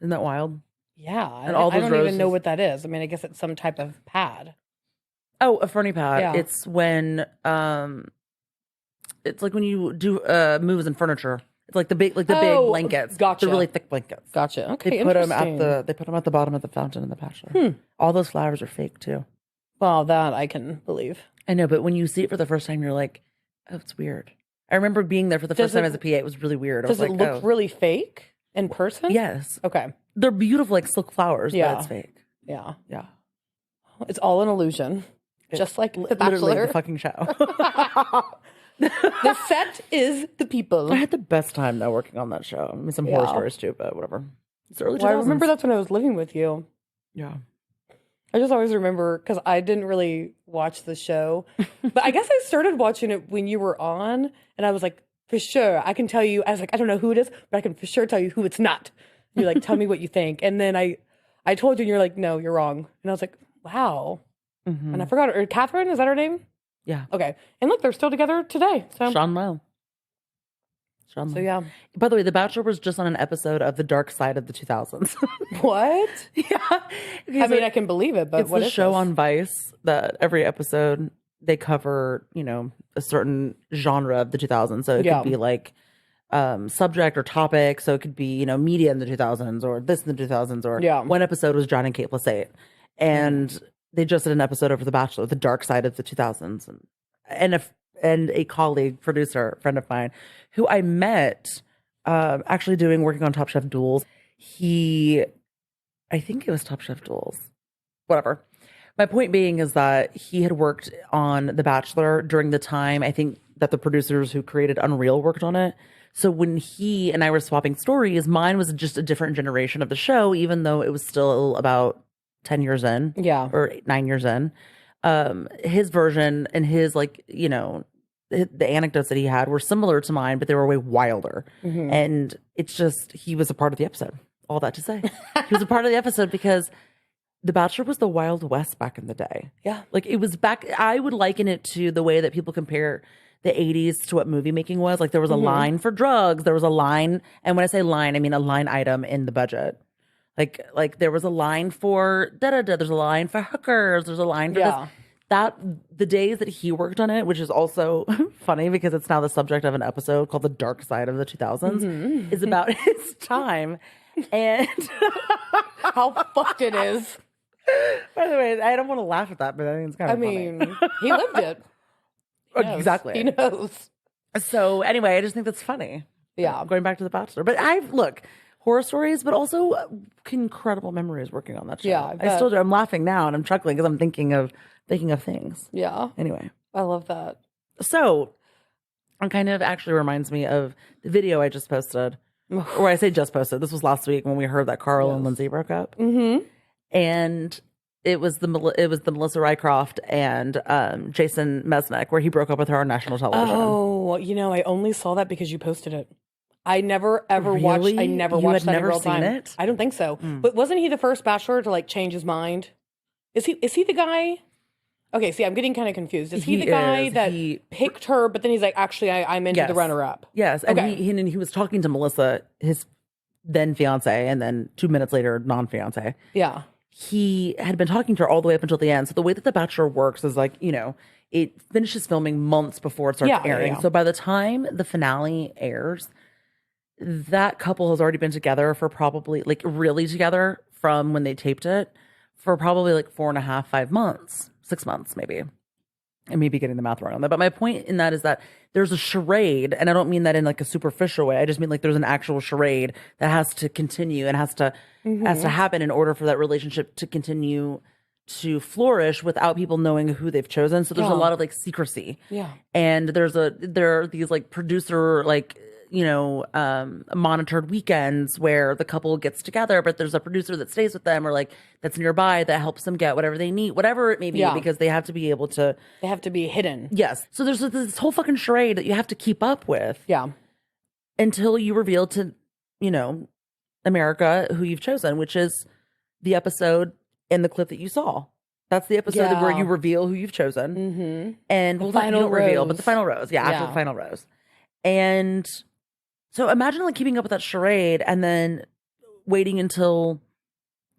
Isn't that wild? Yeah. And all I those don't even know roses. what that is. I mean, I guess it's some type of pad. Oh, a ferny pad. Yeah. It's when it's like when you do moves in furniture. It's like the big big blankets. Gotcha. The really thick blankets. Gotcha. Okay, They put them interesting. at the bottom of the fountain in The Bachelor. All those flowers are fake too. Well, that I can believe. I know, but when you see it for the first time, you're like, oh, it's weird. I remember being there for the first time as a PA. It was really weird. Does it look really fake in person? Yes. Okay. They're beautiful, like silk flowers, but it's fake. Yeah. Yeah. It's all an illusion. Just like The Bachelor. Literally the fucking show. The set is the people. I had the best time, though, working on that show. I mean, some horror stories, too, but whatever. It's early 2000s. Well, I remember that's when I was living with you. Yeah. I just always remember, because I didn't really watch the show, but I guess I started watching it when you were on, and I was like, for sure, I can tell you, I was like, I don't know who it is, but I can for sure tell you who it's not. You're like, tell me what you think. And then I told you, and you're like, no, you're wrong. And I was like, wow. And I forgot her. Catherine, is that her name? Yeah. Okay. And look, they're still together today. So Sean Lowe. So yeah. By the way, The Bachelor was just on an episode of The Dark Side of the 2000s. What? Yeah. I mean, I can believe it, but it's what the is show this? on Vice that every episode they cover, a certain genre of the 2000s. So it could be like subject or topic. So it could be, media in the 2000s or this in the 2000s or one episode was John and Kate Plus8. And they just did an episode over The Bachelor, The Dark Side of the 2000s. And a colleague, producer, friend of mine, who I met actually working on Top Chef Duels. I think it was Top Chef Duels. Whatever. My point being is that he had worked on The Bachelor during the time, I think, that the producers who created Unreal worked on it. So when he and I were swapping stories, mine was just a different generation of the show, even though it was still about 10 years in. Yeah. Or 9 years in. His version and his, the anecdotes that he had were similar to mine, but they were way wilder. And it's just, he was a part of the episode. All that to say. He was a part of the episode because The Bachelor was the Wild West back in the day. Yeah. Like it was back, I would liken it to the way that people compare the 80s to what movie making was. Like there was a line for drugs, there was a line, and when I say line, I mean a line item in the budget. Like there was a line for da-da-da, there's a line for hookers, there's a line for this. That the days that he worked on it, which is also funny because it's now the subject of an episode called The Dark Side of the 2000s, is about his time. And how fucked it is. By the way, I don't want to laugh at that, but I think it's kind of funny. mean, he lived it. He knows. Exactly. He knows. So anyway, I just think that's funny. Yeah. Going back to The Bachelor. But horror stories, but also incredible memories working on that show. Yeah, I still do. I'm laughing now and I'm chuckling because I'm thinking of things. Yeah. Anyway. I love that. So it kind of actually reminds me of the video I just posted. Or I say just posted. This was last week when we heard that Carl and Lindsay broke up. And it was the Melissa Rycroft and Jason Mesnick where he broke up with her on national television. Oh, I only saw that because you posted it. I never ever watched. I never watched that in real time. It? I don't think so. But wasn't he the first Bachelor to change his mind? Is he the guy? Okay, see, I'm getting kind of confused. Is he the guy that picked her, but then he's like, actually, I'm into the runner-up? Yes, and he was talking to Melissa, his then fiance, and then 2 minutes later, non-fiance. Yeah. He had been talking to her all the way up until the end. So the way that The Bachelor works is it finishes filming months before it starts airing. Yeah. So by the time the finale airs, that couple has already been together for probably really together from when they taped it for probably 4.5, 5 months, 6 months maybe. I may be getting the math wrong on that. But my point in that is that there's a charade, and I don't mean that in a superficial way. I just mean there's an actual charade that has to continue and has to happen in order for that relationship to continue to flourish without people knowing who they've chosen. So there's a lot of secrecy. Yeah. And there are these producer monitored weekends where the couple gets together, but there's a producer that stays with them or that's nearby that helps them get whatever they need, whatever it may be, because they have to be able to. They have to be hidden. Yes. So there's this whole fucking charade that you have to keep up with. Yeah. Until you reveal to, America who you've chosen, which is the episode in the clip that you saw. That's the episode where you reveal who you've chosen. Mm-hmm. And the final you don't reveal, but the final rose. Yeah, after the final rose. And so imagine keeping up with that charade and then waiting until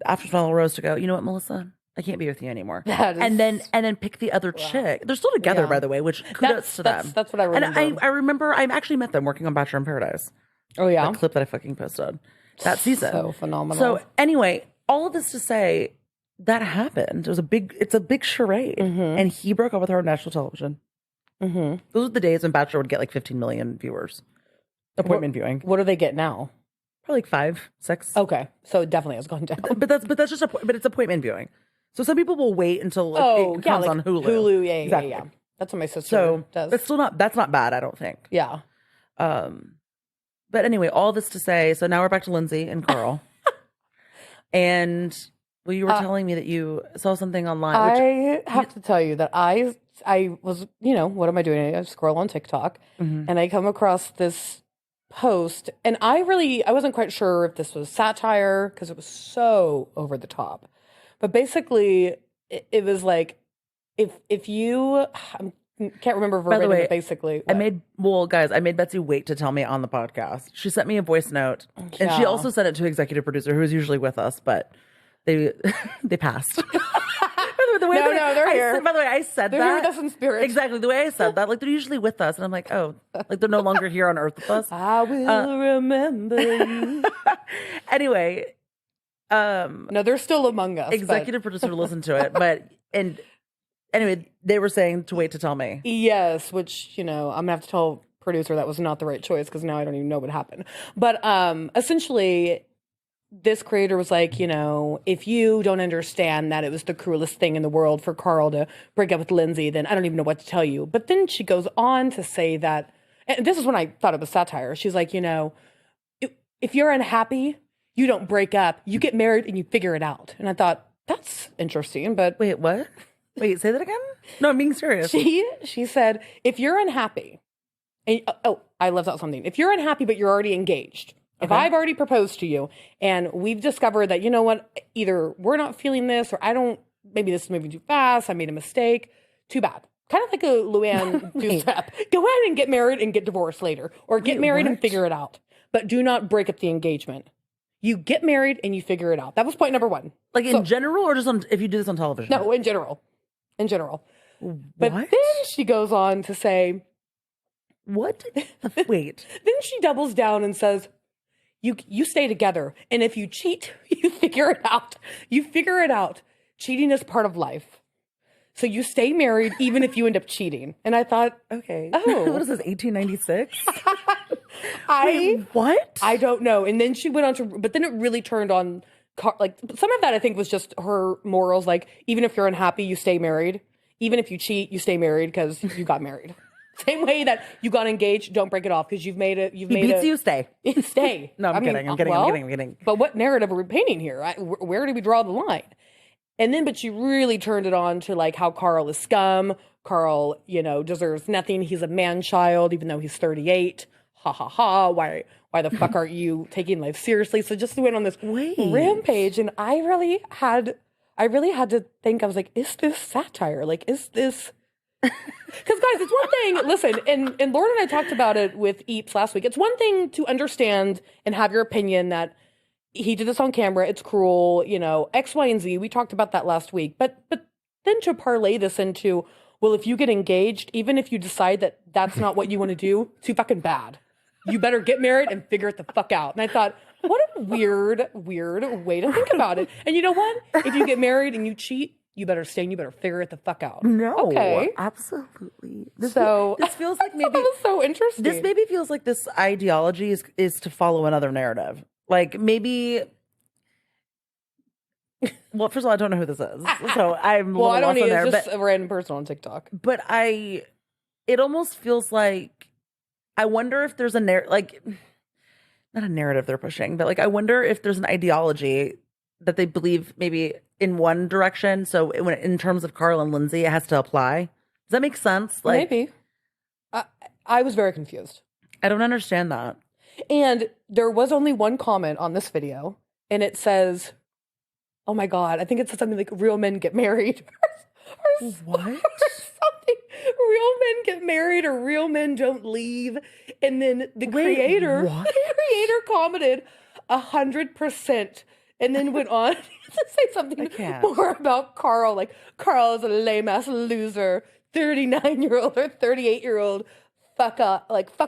after final rose to go, you know what, Melissa? I can't be with you anymore. And then pick the other chick. They're still together, by the way, which kudos to them. That's what I remember. And I remember I actually met them working on Bachelor in Paradise. Oh, yeah? The clip that I fucking posted that season. So phenomenal. So anyway, all of this to say that happened. It's a big charade. And he broke up with her on national television. Those were the days when Bachelor would get like 15 million viewers. Appointment viewing. What do they get now? Probably like 5, 6. Okay. So it definitely has gone down. But that's just it's appointment viewing. So some people will wait until it comes on Hulu. Hulu, yeah, exactly. yeah. That's what my sister does. That's not bad, I don't think. Yeah. But anyway, all this to say, so now we're back to Lindsay and Carl. And you were telling me that you saw something online. I have to tell you that I was, what am I doing? I scroll on TikTok and I come across this post, and I wasn't quite sure if this was satire because it was so over the top. But basically, it was like, if you, I can't remember verbatim, but basically. I made Betsy wait to tell me on the podcast. She sent me a voice note, and she also sent it to executive producer, who is usually with us, but they passed. They're here. By the way, I said they're that. They're here with us in spirit. Exactly. The way I said that, like, they're usually with us. And I'm like, oh, like they're no longer here on Earth with us. I will remember you. Anyway. No, they're still among us. Executive producer listened to it. And anyway, they were saying to wait to tell me. Yes, which, I'm going to have to tell producer that was not the right choice because now I don't even know what happened. But essentially, this creator was like, if you don't understand that it was the cruelest thing in the world for Carl to break up with Lindsay, then I don't even know what to tell you. But then she goes on to say that, and this is when I thought it was satire. She's like, if you're unhappy, you don't break up. You get married and you figure it out. And I thought, that's interesting. But wait, what? Wait, say that again? No, I'm being serious. She said, if you're unhappy, and I left out something. If you're unhappy, but you're already engaged. If I've already proposed to you and we've discovered that, either we're not feeling this or maybe this is moving too fast, I made a mistake, too bad. Kind of like a Luann two-step. Go ahead and get married and get divorced later. Or get married and figure it out. But do not break up the engagement. You get married and you figure it out. That was point number 1. Like in general or just if you do this on television? No, in general. In general. What? But then she goes on to say... What? Wait. Then she doubles down and says... You stay together, and if you cheat, you figure it out. You figure it out. Cheating is part of life. So you stay married even if you end up cheating. And I thought, okay. Oh. What is this, 1896? Wait, what? I don't know. And then she went on to, but then it really turned on, like, some of that I think was just her morals. Like, even if you're unhappy, you stay married. Even if you cheat, you stay married because you got married. Same way that you got engaged, don't break it off because you've made it. You stay. Stay. No, I'm kidding. But what narrative are we painting here? Where do we draw the line? And then, but she really turned it on to like how Carl is scum. Carl, deserves nothing. He's a man-child, even though he's 38. Ha ha ha. Why the fuck aren't you taking life seriously? So just went on this rampage, and I really had to think. I was like, is this satire? Like, is this? Because guys, it's one thing, listen, and Lauren and I talked about it with Eeps last week. It's one thing to understand and have your opinion that he did this on camera, it's cruel, X, Y, and Z. We talked about that last week. But then to parlay this into, well, if you get engaged, even if you decide that that's not what you want to do, too fucking bad. You better get married and figure it the fuck out. And I thought, what a weird way to think about it. And you know what? If you get married and you cheat, you better stay and you better figure it the fuck out. No. Okay. Absolutely. This feels like maybe... That was so interesting. This maybe feels like this ideology is to follow another narrative. Like, maybe... Well, first of all, I don't know who this is. So I'm a little I don't lost need on there. It's just a random person on TikTok. But it almost feels like... I wonder if there's not a narrative they're pushing, but like, I wonder if there's an ideology that they believe maybe in one direction. So in terms of Carl and Lindsay, it has to apply. Does that make sense? Like, maybe. I was very confused. I don't understand that. And there was only one comment on this video, and it says, oh my God, I think it said something like real men get married. or what? Or something. Real men get married or real men don't leave. And then the creator commented, 100%. And then went on to say something more about Carl. Like, Carl is a lame-ass loser, 39-year-old or 38-year-old. Fuck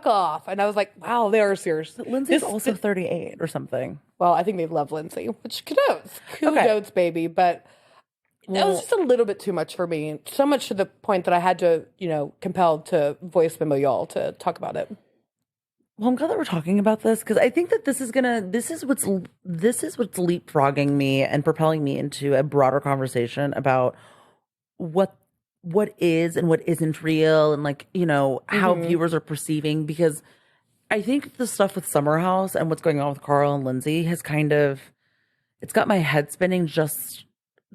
off. And I was like, wow, they are serious. But Lindsay's also 38 or something. Well, I think they love Lindsay, which kudos, baby. But that was just a little bit too much for me. So much to the point that I had to, compelled to voice memo y'all to talk about it. Well, I'm glad that we're talking about this because I think that this is what's leapfrogging me and propelling me into a broader conversation about what is and what isn't real and how viewers are perceiving, because I think the stuff with Summer House and what's going on with Carl and Lindsay has it's got my head spinning just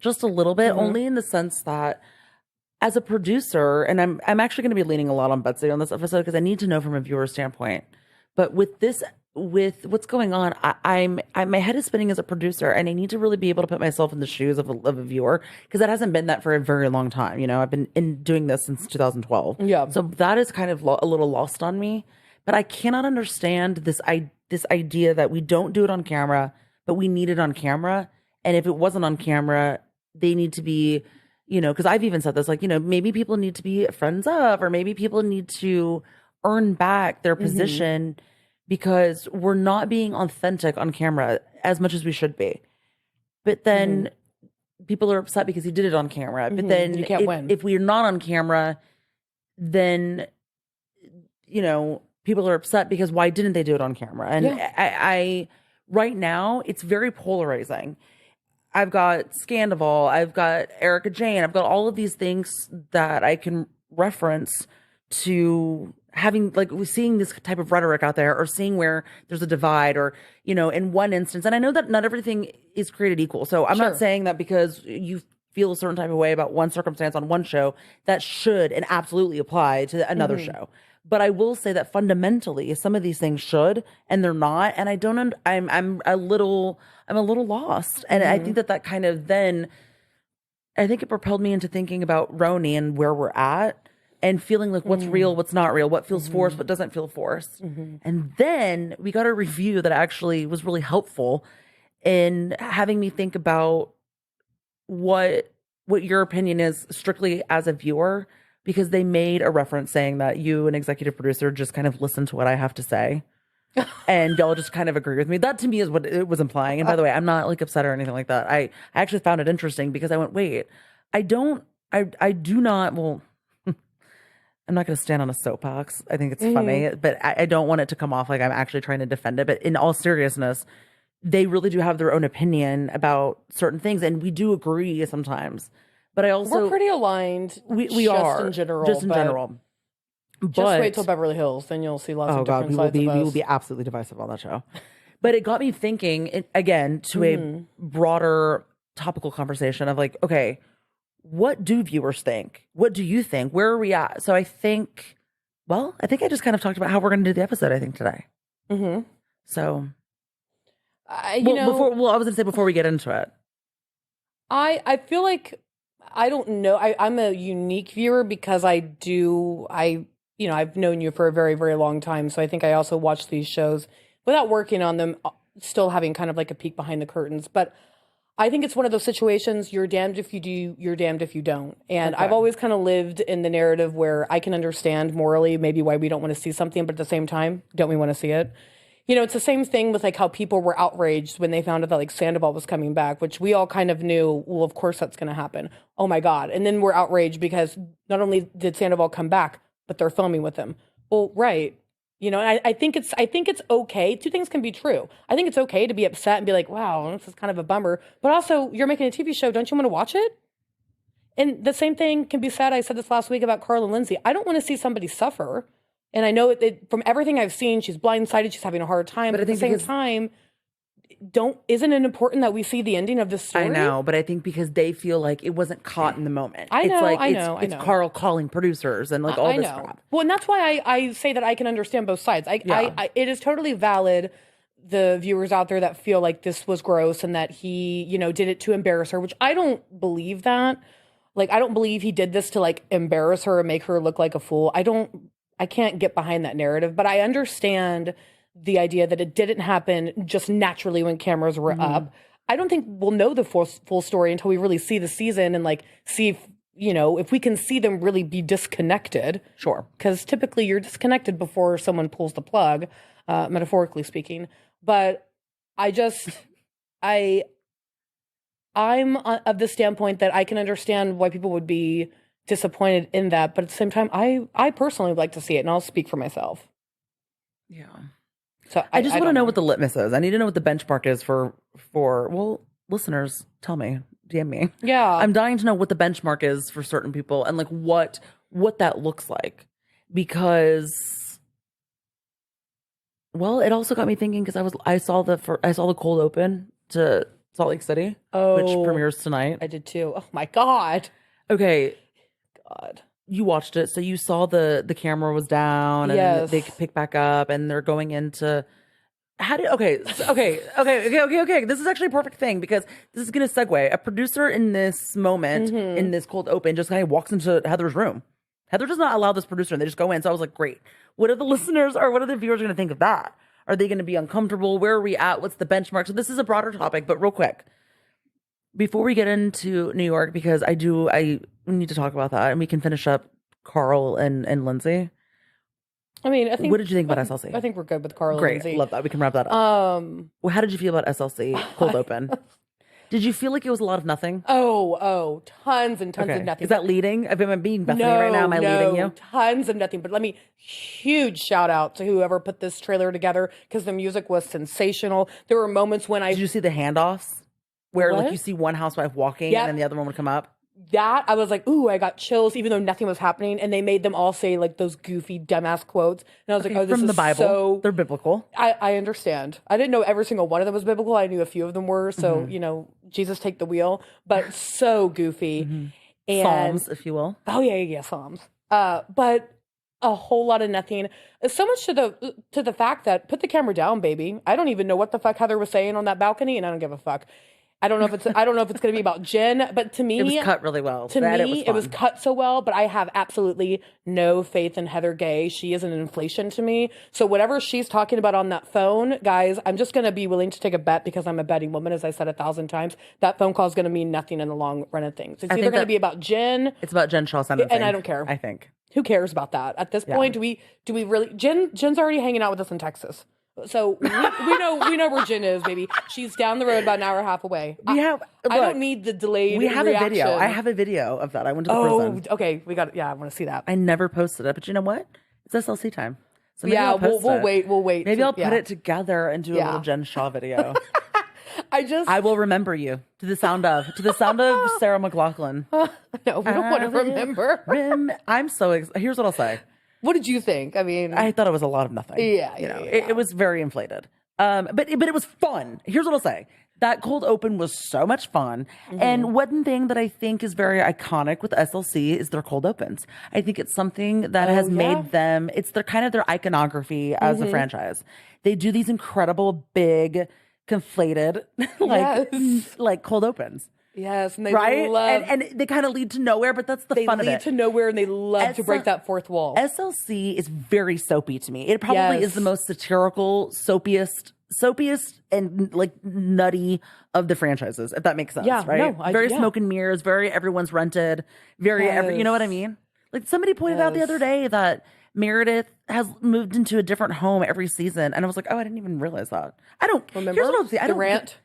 a little bit, only in the sense that as a producer, and I'm actually going to be leaning a lot on Betsy on this episode because I need to know from a viewer standpoint. But with what's going on, my head is spinning as a producer, and I need to really be able to put myself in the shoes of a viewer, because that hasn't been that for a very long time. I've been doing this since 2012. Yeah. So that is kind of a little lost on me. But I cannot understand this idea that we don't do it on camera, but we need it on camera. And if it wasn't on camera, they need to be, because I've even said this, maybe people need to be friends of, or maybe people need to earn back their position because we're not being authentic on camera as much as we should be. But then people are upset because he did it on camera. But then you can't win. If we're not on camera, then, people are upset because why didn't they do it on camera? And I right now, it's very polarizing. I've got Scandival, I've got Erica Jane, I've got all of these things that I can reference to having, seeing this type of rhetoric out there, or seeing where there's a divide, or, in one instance. And I know that not everything is created equal. So I'm not saying that because you feel a certain type of way about one circumstance on one show, that should and absolutely apply to another show. But I will say that fundamentally, some of these things should, and they're not. And I don't, I'm a little lost. And I think that kind of I think it propelled me into thinking about RHONY and where we're at, and feeling like what's real, what's not real, what feels forced, what doesn't feel forced. And then we got a review that actually was really helpful in having me think about what your opinion is strictly as a viewer, because they made a reference saying that you, an executive producer, just kind of listen to what I have to say. And y'all just kind of agree with me. That to me is what it was implying. And by the way, I'm not upset or anything like that. I actually found it interesting because I went, wait, I do not, well, I'm not going to stand on a soapbox. I think it's funny, but I don't want it to come off like I'm actually trying to defend it. But in all seriousness, they really do have their own opinion about certain things. And we do agree sometimes. But I also... We're pretty aligned. We are. In general. Just in general. Just wait till Beverly Hills. Then you'll see lots of different sides of us. We will be absolutely divisive on that show. But it got me thinking, again, to a broader topical conversation of okay, what do viewers think? What do you think? Where are we at? So I think I just kind of talked about how we're going to do the episode, I think, today. So, I was going to say before we get into it. I feel like, I don't know. I'm a unique viewer because I've known you for a very, very long time. So I think I also watch these shows without working on them, still having kind of a peek behind the curtains. But I think it's one of those situations, you're damned if you do, you're damned if you don't. And I've always kind of lived in the narrative where I can understand morally maybe why we don't want to see something, but at the same time, don't we want to see it? It's the same thing with how people were outraged when they found out that Sandoval was coming back, which we all kind of knew, well, of course that's going to happen. Oh my God. And then we're outraged because not only did Sandoval come back, but they're filming with him. Well, right. I think it's okay. Two things can be true. I think it's okay to be upset and be like, wow, this is kind of a bummer. But also, you're making a TV show. Don't you want to watch it? And the same thing can be said. I said this last week about Carl and Lindsay. I don't want to see somebody suffer. And I know from everything I've seen, she's blindsided. She's having a hard time. But at the same time, isn't it important that we see the ending of this story? I know, but I think because they feel like it wasn't caught in the moment. I know. It's Carl calling producers and all this crap. Well, and that's why I say that I can understand both sides. It is totally valid, the viewers out there that feel like this was gross and that he, did it to embarrass her, which I don't believe that. I don't believe he did this to embarrass her and make her look like a fool. I can't get behind that narrative, but I understand the idea that it didn't happen just naturally when cameras were up. I don't think we'll know the full story until we really see the season and like see if, if we can see them really be disconnected. Sure. Because typically you're disconnected before someone pulls the plug, metaphorically speaking. But I'm of the standpoint that I can understand why people would be disappointed in that. But at the same time, I personally would like to see it, and I'll speak for myself. Yeah. So I just want to know what the litmus is. I need to know what the benchmark is for well, listeners, tell me, DM me. Yeah. I'm dying to know what the benchmark is for certain people and like what that looks like. Because well, it also got me thinking because I saw the cold open to Salt Lake City, which premieres tonight. I did too. Oh my God. Okay. God. You watched it, so you saw the camera was down, and then they pick back up, and they're going into okay. This is actually a perfect thing because this is going to segue. A producer in this moment, in this cold open, just kind of walks into Heather's room. Heather does not allow this producer, and they just go in. So I was like, great. What are the listeners or what are the viewers going to think of that? Are they going to be uncomfortable? Where are we at? What's the benchmark? So this is a broader topic, but real quick, before we get into New York, because I need to talk about that, and we can finish up Carl and Lindsay. I mean, I think. What did you think about SLC? I think we're good with Carl Great, and Lindsay. love that. We can wrap that up. Well, how did you feel about SLC cold open? Did you feel like it was a lot of nothing? Oh, tons and tons of nothing. Is that leading? Am I being Bethany right now? Am I leading you? Tons of nothing. But huge shout out to whoever put this trailer together because the music was sensational. There were moments when Did you see the handoffs? Where like you see one housewife walking and then the other one would come up? That I was like, ooh, I got chills even though nothing was happening. And they made them all say like those goofy dumbass quotes. And I was like, oh, this from is the Bible. So... They're biblical. I understand. I didn't know every single one of them was biblical. I knew a few of them were. So, Jesus take the wheel. But so goofy. And Psalms, if you will. Oh, yeah, Psalms. But a whole lot of nothing. So much to the fact that put the camera down, baby. I don't even know what the fuck Heather was saying on that balcony, and I don't give a fuck. I don't know if it's going to be about Jen, but to me, it was cut really well. It was cut so well. But I have absolutely no faith in Heather Gay. She is an inflation to me. So whatever she's talking about on that phone, guys, I'm just going to be willing to take a bet because I'm a betting woman, as I said 1,000 times. That phone call is going to mean nothing in the long run of things. It's either going to be about Jen. It's about Jen Shaw sentencing, and I don't care. I think. Who cares about that at this point? Do we really? Jen's already hanging out with us in Texas. So we know where Jen is, baby. She's down the road about an hour and a half away. I don't need the delayed reaction. A video. I have a video of that. I went to the prison. Okay. I want to see that. I never posted it, but you know what? It's SLC time. So maybe we'll wait. We'll wait. Maybe I'll put it together and do a little Jen Shaw video. I will remember you to the sound of Sarah McLachlan. No, we don't want to remember. I'm so here's what I'll say. What did you think? I mean, I thought it was a lot of nothing. It was very inflated. But it was fun. Here's what I'll say. That cold open was so much fun. And one thing that I think is very iconic with SLC is their cold opens. I think it's something that has made them, it's their kind of their iconography as a franchise. They do these incredible, big, conflated, like cold opens. Yes, and they love... And they kind of lead to nowhere, but that's the fun of it. They lead to nowhere, and they love to break that fourth wall. SLC is very soapy to me. It probably is the most satirical, soapiest, and like nutty of the franchises, if that makes sense, right? No, very smoke and mirrors, very everyone's rented, you know what I mean? Like somebody pointed out the other day that Meredith has moved into a different home every season, and I was like, oh, I didn't even realize that. I don't remember. Here's what I'll say. I don't rant.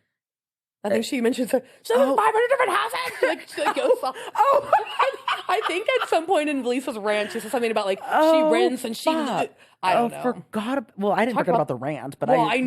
I think she mentioned 500 different houses. She goes, I think at some point in Lisa's rant, she said something about like she rents and she. I don't know. I didn't forget about the rant, but I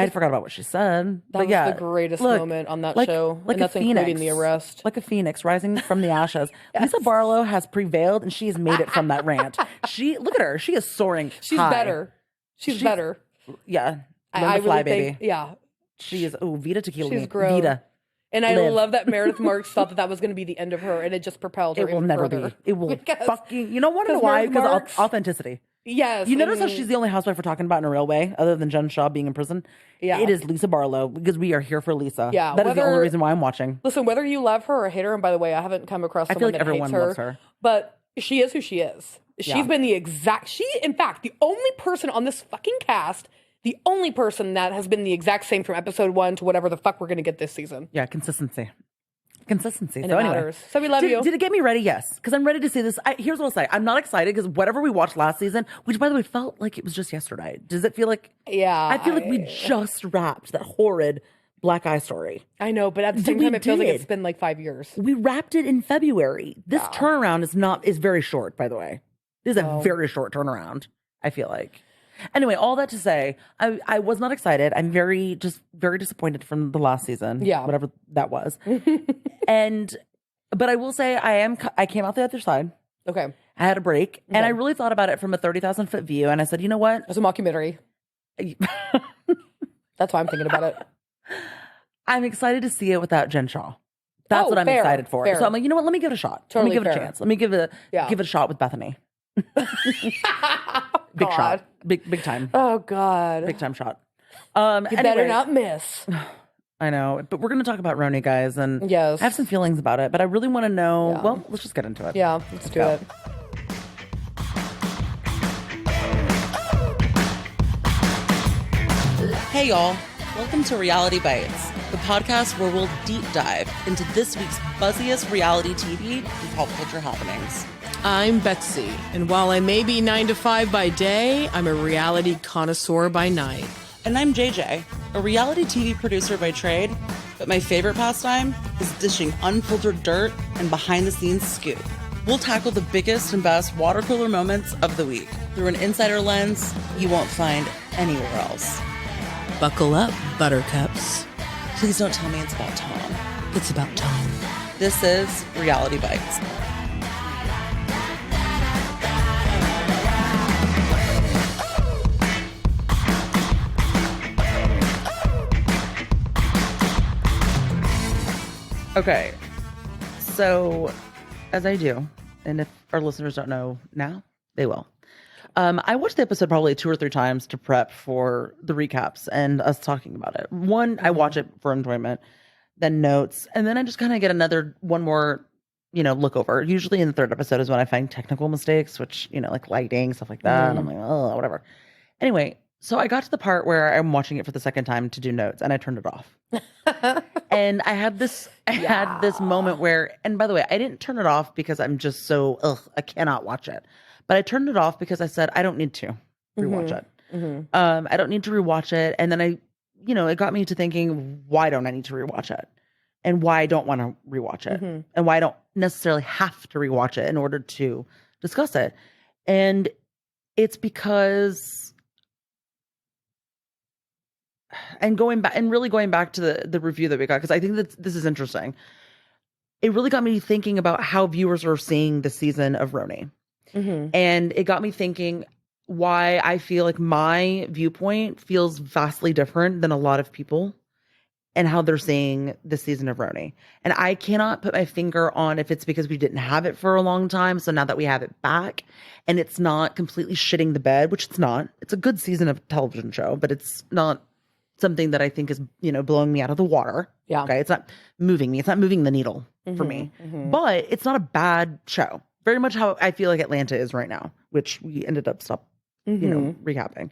forgot about what she said. That was the greatest moment on that show, and that's including the arrest. Like a phoenix rising from the ashes. Lisa Barlow has prevailed, and she has made it from that rant. Look at her. She is soaring. She's high. better. She's better. Yeah. I really think. Yeah. She is, Vita Tequila. She's grown. Vita. And I love that Meredith Marks thought that was going to be the end of her, and it just propelled her. It will never be. It will fucking, you know why? Because authenticity. Yes. You notice how she's the only housewife we're talking about in a real way, other than Jen Shaw being in prison? Yeah. It is Lisa Barlow, because we are here for Lisa. Yeah. That is the only reason why I'm watching. Listen, whether you love her or hate her, and by the way, I haven't come across someone that hates her. I feel like everyone loves her. But she is who she is. she's been in fact, the only person on this fucking cast, the only person that has been the exact same from episode 1 to whatever the fuck we're going to get this season. Yeah, consistency. Consistency. And so it anyway, matters. So we love you. Did it get me ready? Yes. Because I'm ready to see this. Here's what I'll say. I'm not excited because whatever we watched last season, which by the way felt like it was just yesterday. Does it feel like? Yeah. I feel like we just wrapped that horrid Black Eye story. I know, but at the same time, it feels like it's been like 5 years. We wrapped it in February. This turnaround is very short, by the way. This is a very short turnaround, I feel like. Anyway, all that to say, I was not excited. I'm very disappointed from the last season. Yeah. Whatever that was. But I will say I came out the other side. Okay. I had a break and I really thought about it from a 30,000 foot view. And I said, you know what? It's a mockumentary. That's why I'm thinking about it. I'm excited to see it without Jen Shaw. That's what I'm excited for. Fair. So I'm like, you know what? Let me give it a shot. Totally Let me give it a chance. Let me give it a shot with Bethany. Big shot. Big time. Oh God. Big time shot. You better not miss. I know, but we're going to talk about RHONY, guys, and yes. I have some feelings about it, but I really want to know. Yeah. Well, let's just get into it. Yeah, let's do it. Hey, y'all. Welcome to Reality Bites, the podcast where we'll deep dive into this week's buzziest reality TV and pop culture happenings. I'm Betsy, and while I may be 9 to 5 by day, I'm a reality connoisseur by night. And I'm JJ, a reality TV producer by trade, but my favorite pastime is dishing unfiltered dirt and behind-the-scenes scoop. We'll tackle the biggest and best water cooler moments of the week through an insider lens you won't find anywhere else. Buckle up, buttercups. Please don't tell me it's about Tom. It's about Tom. This is Reality Bites. Okay, so as I do, and if our listeners don't know now, they will. I watched the episode probably 2 or 3 times to prep for the recaps and us talking about it. One, I watch it for enjoyment, then notes, and then I just kind of get one more, look over. Usually in the 3rd episode is when I find technical mistakes, which, like lighting, stuff like that. And I'm like, oh, whatever. Anyway, so I got to the part where I'm watching it for the 2nd time to do notes, and I turned it off. And I had this moment where, and by the way, I didn't turn it off because I'm just so, I cannot watch it. But I turned it off because I said, I don't need to rewatch it. Mm-hmm. I don't need to rewatch it. And then it got me to thinking, why don't I need to rewatch it? And why I don't want to rewatch it. Mm-hmm. And why I don't necessarily have to rewatch it in order to discuss it. And it's because, and going back to the review that we got, because I think that this is interesting. It really got me thinking about how viewers are seeing the season of RHONY. Mm-hmm. And it got me thinking why I feel like my viewpoint feels vastly different than a lot of people and how they're seeing the season of RHONY. And I cannot put my finger on if it's because we didn't have it for a long time. So now that we have it back and it's not completely shitting the bed, which it's not. It's a good season of television show, but it's not something that I think is, blowing me out of the water. Yeah. Okay. It's not moving me. It's not moving the needle for me, but it's not a bad show. Very much how I feel like Atlanta is right now, which we ended up recapping.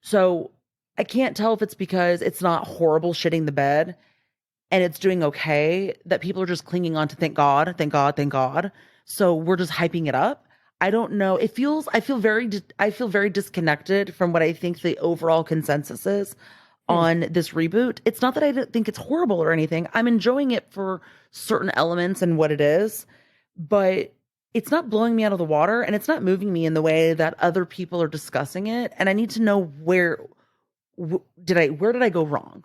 So I can't tell if it's because it's not horrible shitting the bed and it's doing okay that people are just clinging on to thank God. So we're just hyping it up. I don't know. I feel very disconnected from what I think the overall consensus is on this reboot. It's not that I don't think it's horrible or anything. I'm enjoying it for certain elements and what it is, but it's not blowing me out of the water and it's not moving me in the way that other people are discussing it. And I need to know where did I go wrong?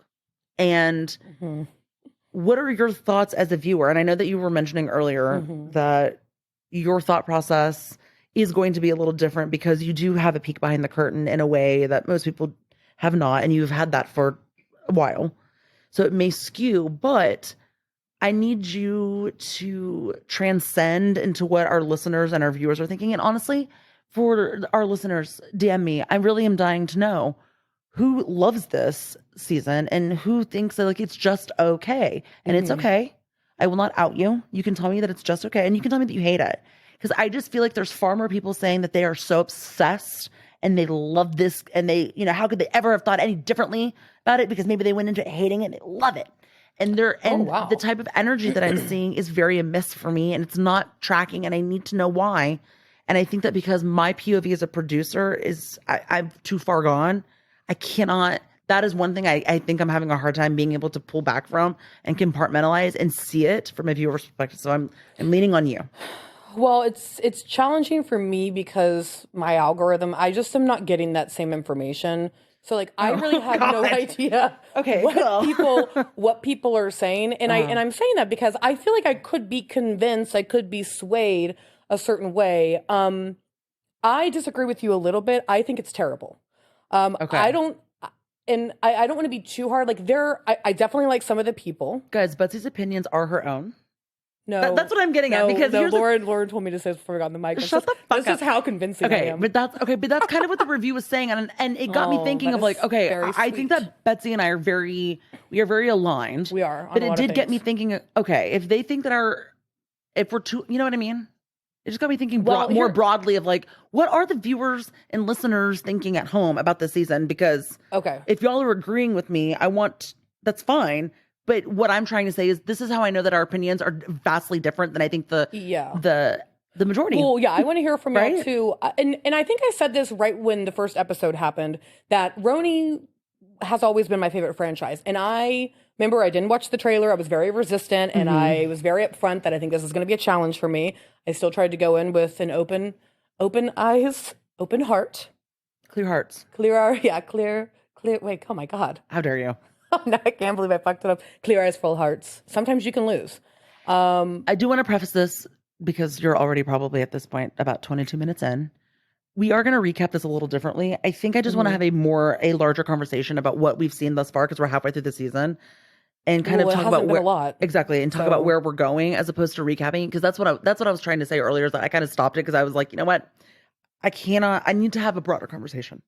And what are your thoughts as a viewer? And I know that you were mentioning earlier that your thought process is going to be a little different because you do have a peek behind the curtain in a way that most people have not. And you've had that for a while. So it may skew, but I need you to transcend into what our listeners and our viewers are thinking. And honestly, for our listeners, DM me. I really am dying to know who loves this season and who thinks that it's just okay. And it's okay. I will not out you. You can tell me that it's just okay. And you can tell me that you hate it. because I just feel like there's far more people saying that they are so obsessed and they love this, and they, how could they ever have thought any differently about it, because maybe they went into it hating it and they love it. And the type of energy that I'm seeing is very amiss for me, and it's not tracking, and I need to know why. And I think that because my POV as a producer is, I'm too far gone. I cannot, that is one thing I think I'm having a hard time being able to pull back from and compartmentalize and see it from a viewer's perspective. So I'm leaning on you. Well, it's challenging for me because my algorithm, I just am not getting that same information. So like, I really have no idea what people are saying. And I'm saying that because I feel like I could be convinced, I could be swayed a certain way. I disagree with you a little bit. I think it's terrible. I don't want to be too hard. Like I definitely like some of the people. Guys, Betsy's opinions are her own. No, that's what I'm getting at, because Lauren told me to say this before we got on the mic. Shut the fuck up. This is how convincing I am. But that's kind of what the review was saying, and it got me thinking of like, I think that Betsy and I are very aligned. We are, but it did get me thinking. Okay, if they think that if we're too, you know what I mean? It just got me thinking more broadly of like, what are the viewers and listeners thinking at home about this season? Because if y'all are agreeing with me, that's fine. But what I'm trying to say is, this is how I know that our opinions are vastly different than I think the majority. Well, yeah, I want to hear from y'all too. And I think I said this right when the first episode happened, that RHONY has always been my favorite franchise. And I remember I didn't watch the trailer. I was very resistant, and I was very upfront that I think this is going to be a challenge for me. I still tried to go in with an open eyes, open heart. Clear hearts. Clear. Wait, oh my God. How dare you? No, I can't believe I fucked it up. Clear eyes, full hearts. Sometimes you can lose. I do want to preface this, because you're already probably at this point about 22 minutes in. We are going to recap this a little differently. I think I just want to have a larger conversation about what we've seen thus far, because we're halfway through the season, and kind of talk about where, a lot. Exactly, and talk about where we're going as opposed to recapping. Because that's what I was trying to say earlier, is that I kind of stopped it because I was like, you know what, I need to have a broader conversation.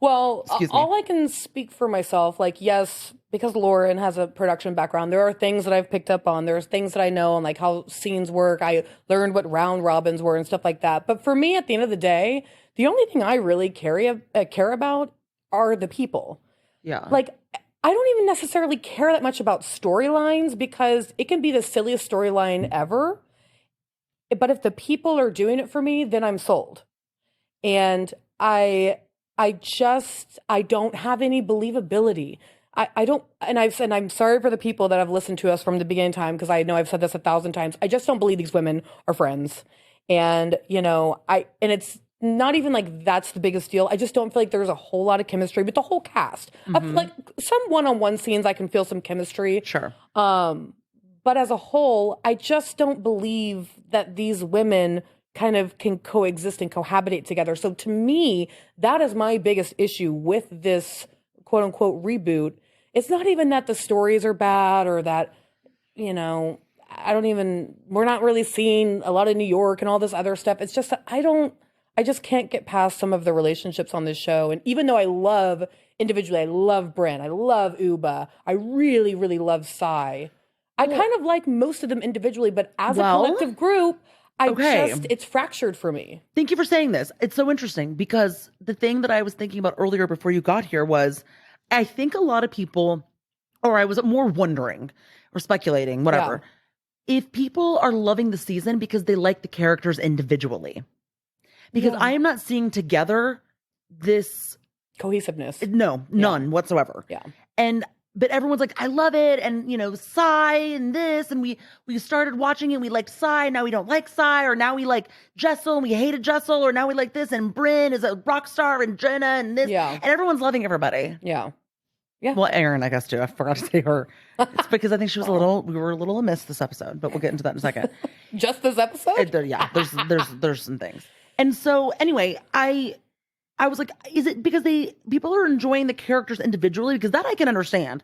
Well, all I can speak for myself, like, yes, because Lauren has a production background, there are things that I've picked up on. There's things that I know, and like how scenes work. I learned what round robins were and stuff like that. But for me, at the end of the day, the only thing I really care about are the people. Yeah. Like, I don't even necessarily care that much about storylines, because it can be the silliest storyline ever. But if the people are doing it for me, then I'm sold. And I don't have any believability. I don't, and I'm sorry for the people that have listened to us from the beginning time, because I know I've said this 1,000 times. I just don't believe these women are friends. And, and it's not even like that's the biggest deal. I just don't feel like there's a whole lot of chemistry with the whole cast. Like some one-on-one scenes, I can feel some chemistry. Sure. But as a whole, I just don't believe that these women kind of can coexist and cohabitate together. So to me, that is my biggest issue with this quote unquote reboot. It's not even that the stories are bad, or that, we're not really seeing a lot of New York and all this other stuff. It's just that I just can't get past some of the relationships on this show. And even though I love Brynn, I love Uba, I really, really love Sai. I kind of like most of them individually, but as a collective group, it's fractured for me. Thank you for saying this. It's so interesting, because the thing that I was thinking about earlier before you got here was, I think a lot of people, or I was more wondering or speculating, whatever, if people are loving the season because they like the characters individually. Because I am not seeing together this cohesiveness. No, none whatsoever. Yeah. But everyone's like, I love it. And, Sai and this. And we started watching it. We liked Sai. Now we don't like Sai. Or now we like Jessel and we hated Jessel. Or now we like this. And Brynn is a rock star, and Jenna and this. Yeah. And everyone's loving everybody. Yeah. Yeah. Well, Erin, I guess, too. I forgot to say her. It's because I think we were a little amiss this episode. But we'll get into that in a second. Just this episode? There's some things. And so anyway, I was like, is it because people are enjoying the characters individually? Because that I can understand.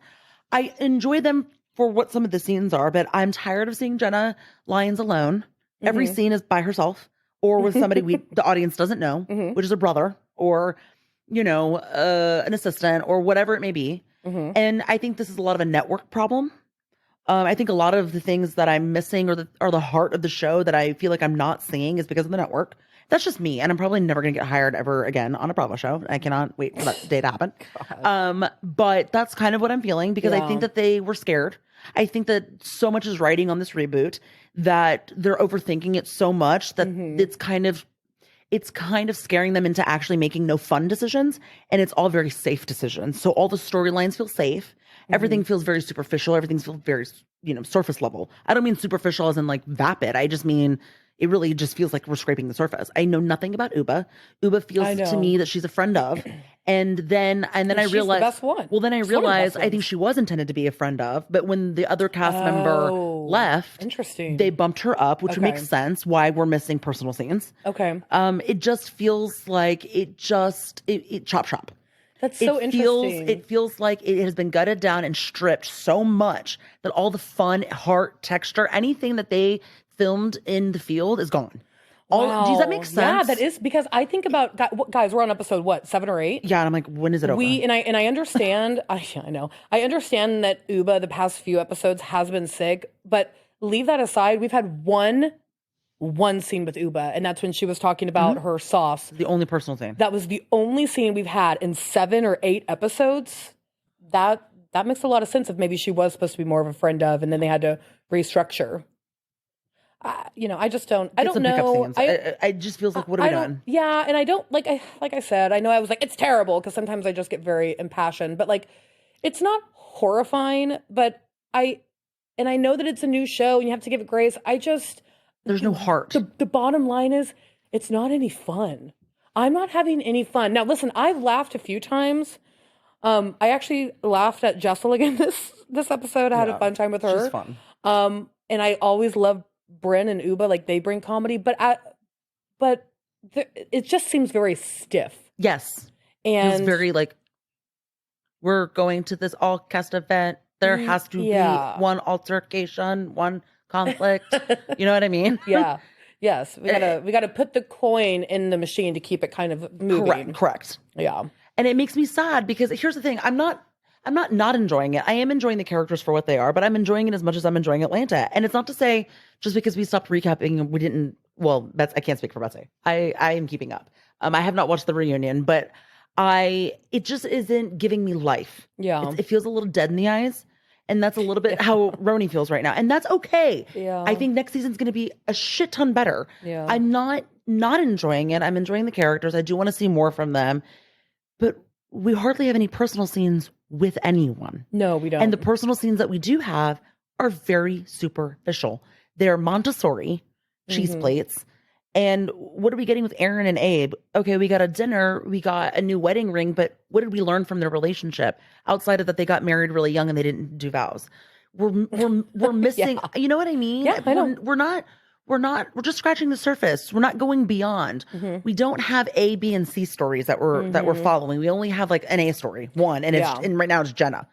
I enjoy them for what some of the scenes are, but I'm tired of seeing Jenna Lyons alone. Every scene is by herself, or with somebody the audience doesn't know, which is a brother, or, an assistant, or whatever it may be. And I think this is a lot of a network problem. I think a lot of the things that I'm missing or the heart of the show that I feel like I'm not seeing is because of the network. That's just me, and I'm probably never going to get hired ever again on a Bravo show. I cannot wait for that day to happen. But that's kind of what I'm feeling because I think that they were scared. I think that so much is riding on this reboot that they're overthinking it so much that it's kind of scaring them into actually making no fun decisions, and it's all very safe decisions. So all the storylines feel safe. Everything feels very superficial. Everything feels very, surface level. I don't mean superficial as in like vapid. I just mean it really just feels like we're scraping the surface. I know nothing about Uba. Uba feels to me that she's a friend of. And then I realized, the best one. Well, then I realized I think she was intended to be a friend of, but when the other cast member left, interesting, they bumped her up, which makes sense why we're missing personal scenes. Okay. It just feels like it chop shop. That's so interesting. It feels like it has been gutted down and stripped so much that all the fun, heart, texture, anything that they filmed in the field is gone. Wow. Does that make sense? Yeah, that is, because I think about, guys, we're on episode, 7 or 8? Yeah, and I'm like, when is it over? And I understand, I know. I understand that Uba, the past few episodes, has been sick, but leave that aside. We've had one scene with Uba, and that's when she was talking about her sauce. The only personal scene. That was the only scene we've had in 7 or 8 episodes. That makes a lot of sense if maybe she was supposed to be more of a friend of, and then they had to restructure. I just don't. I don't know. I just feels like, what have we done? Yeah, and I don't like I said. I know I was like, it's terrible, because sometimes I just get very impassioned. But like, it's not horrifying. But I know that it's a new show and you have to give it grace. There's no heart. The bottom line is, it's not any fun. I'm not having any fun. Now, listen, I've laughed a few times. I actually laughed at Jessel again this episode. I had a fun time with her. She's fun. And I always love Bryn and Uba, like they bring comedy, but it just seems very stiff. Yes. And it's very like, we're going to this all cast event. There has to be one altercation, one conflict. You know what I mean? Yeah. Yes. We gotta put the coin in the machine to keep it kind of moving. Correct. Yeah. And it makes me sad because here's the thing. I'm not enjoying it. I am enjoying the characters for what they are, but I'm enjoying it as much as I'm enjoying Atlanta. And it's not to say just because we stopped recapping, we didn't. Well, I can't speak for Betsy. I am keeping up. I have not watched the reunion, but it just isn't giving me life. Yeah, it feels a little dead in the eyes, and that's a little bit how RHONY feels right now, and that's okay. Yeah, I think next season's going to be a shit ton better. Yeah, I'm not enjoying it. I'm enjoying the characters. I do want to see more from them, but we hardly have any personal scenes with anyone. No, we don't. And the personal scenes that we do have are very superficial. They're Montessori cheese plates. And what are we getting with Aaron and Abe? Okay, we got a dinner, we got a new wedding ring, but what did we learn from their relationship outside of that they got married really young and they didn't do vows? We're missing, you know what I mean? Yeah, I know. We're just scratching the surface. We're not going beyond. We don't have A, B, and C stories that we're following. We only have like an A story, one, and and right now it's Jenna.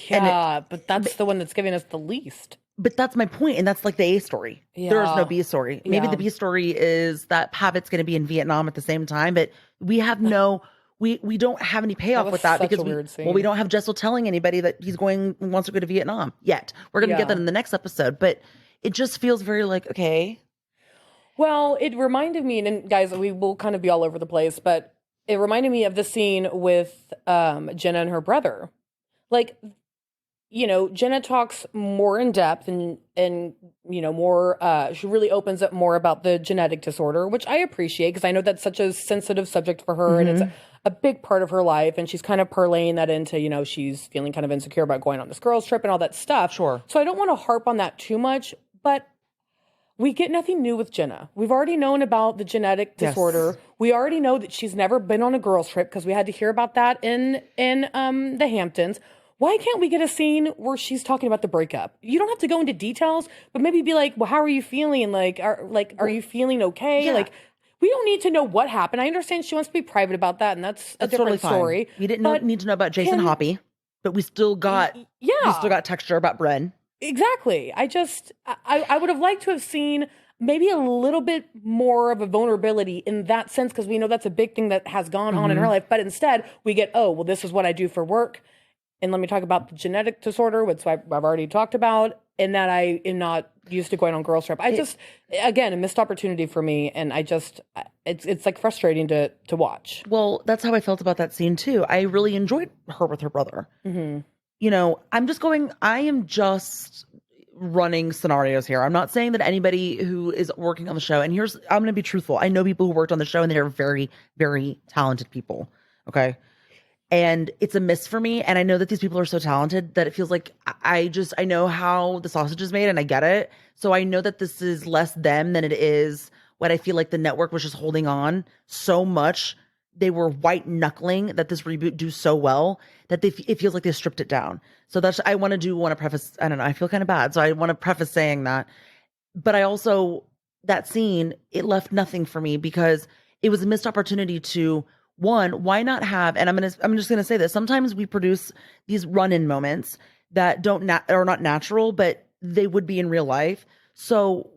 Yeah, but that's the one that's giving us the least. But that's my point, and that's like the A story. Yeah. There is no B story. Maybe the B story is that Pavitt's going to be in Vietnam at the same time, but we have we don't have any payoff with that because we don't have Jessel telling anybody that wants to go to Vietnam yet. We're going to get that in the next episode, but it just feels very like, okay. Well, it reminded me, and guys, we will kind of be all over the place, but it reminded me of the scene with Jenna and her brother. Like, Jenna talks more in depth and more, she really opens up more about the genetic disorder, which I appreciate because I know that's such a sensitive subject for her and it's a big part of her life. And she's kind of parlaying that into, she's feeling kind of insecure about going on this girls trip and all that stuff. Sure. So I don't want to harp on that too much, but we get nothing new with Jenna. We've already known about the genetic disorder. Yes. We already know that she's never been on a girls trip because we had to hear about that in the Hamptons. Why can't we get a scene where she's talking about the breakup? You don't have to go into details, but maybe be like, well, how are you feeling? Are you feeling okay? Yeah. Like, we don't need to know what happened. I understand she wants to be private about that, and that's a different story. We didn't need to know about Jason Hoppy, but we still got texture about Bren. Exactly. I would have liked to have seen maybe a little bit more of a vulnerability in that sense, because we know that's a big thing that has gone on in her life. But instead, we get, this is what I do for work. and let me talk about the genetic disorder, which I've already talked about, and that I am not used to going on girls trip. I just, again, a missed opportunity for me, and I just, it's like frustrating to watch. Well, that's how I felt about that scene too. I really enjoyed her with her brother. Mm-hmm. You know, I am just running scenarios here. I'm not saying that anybody who is working on the show, and I'm going to be truthful. I know people who worked on the show and they're very, very talented people. Okay. And it's a miss for me. And I know that these people are so talented that it feels like I know how the sausage is made and I get it. So I know that this is less them than it is what I feel like the network was just holding on so much. They were white knuckling that this reboot do so well that it feels like they stripped it down. So I want to preface, I don't know, I feel kind of bad. So I want to preface saying that, but I also, that scene, it left nothing for me because it was a missed opportunity to, one, why not have, and I'm just going to say this, sometimes we produce these run-in moments that are not natural, but they would be in real life. So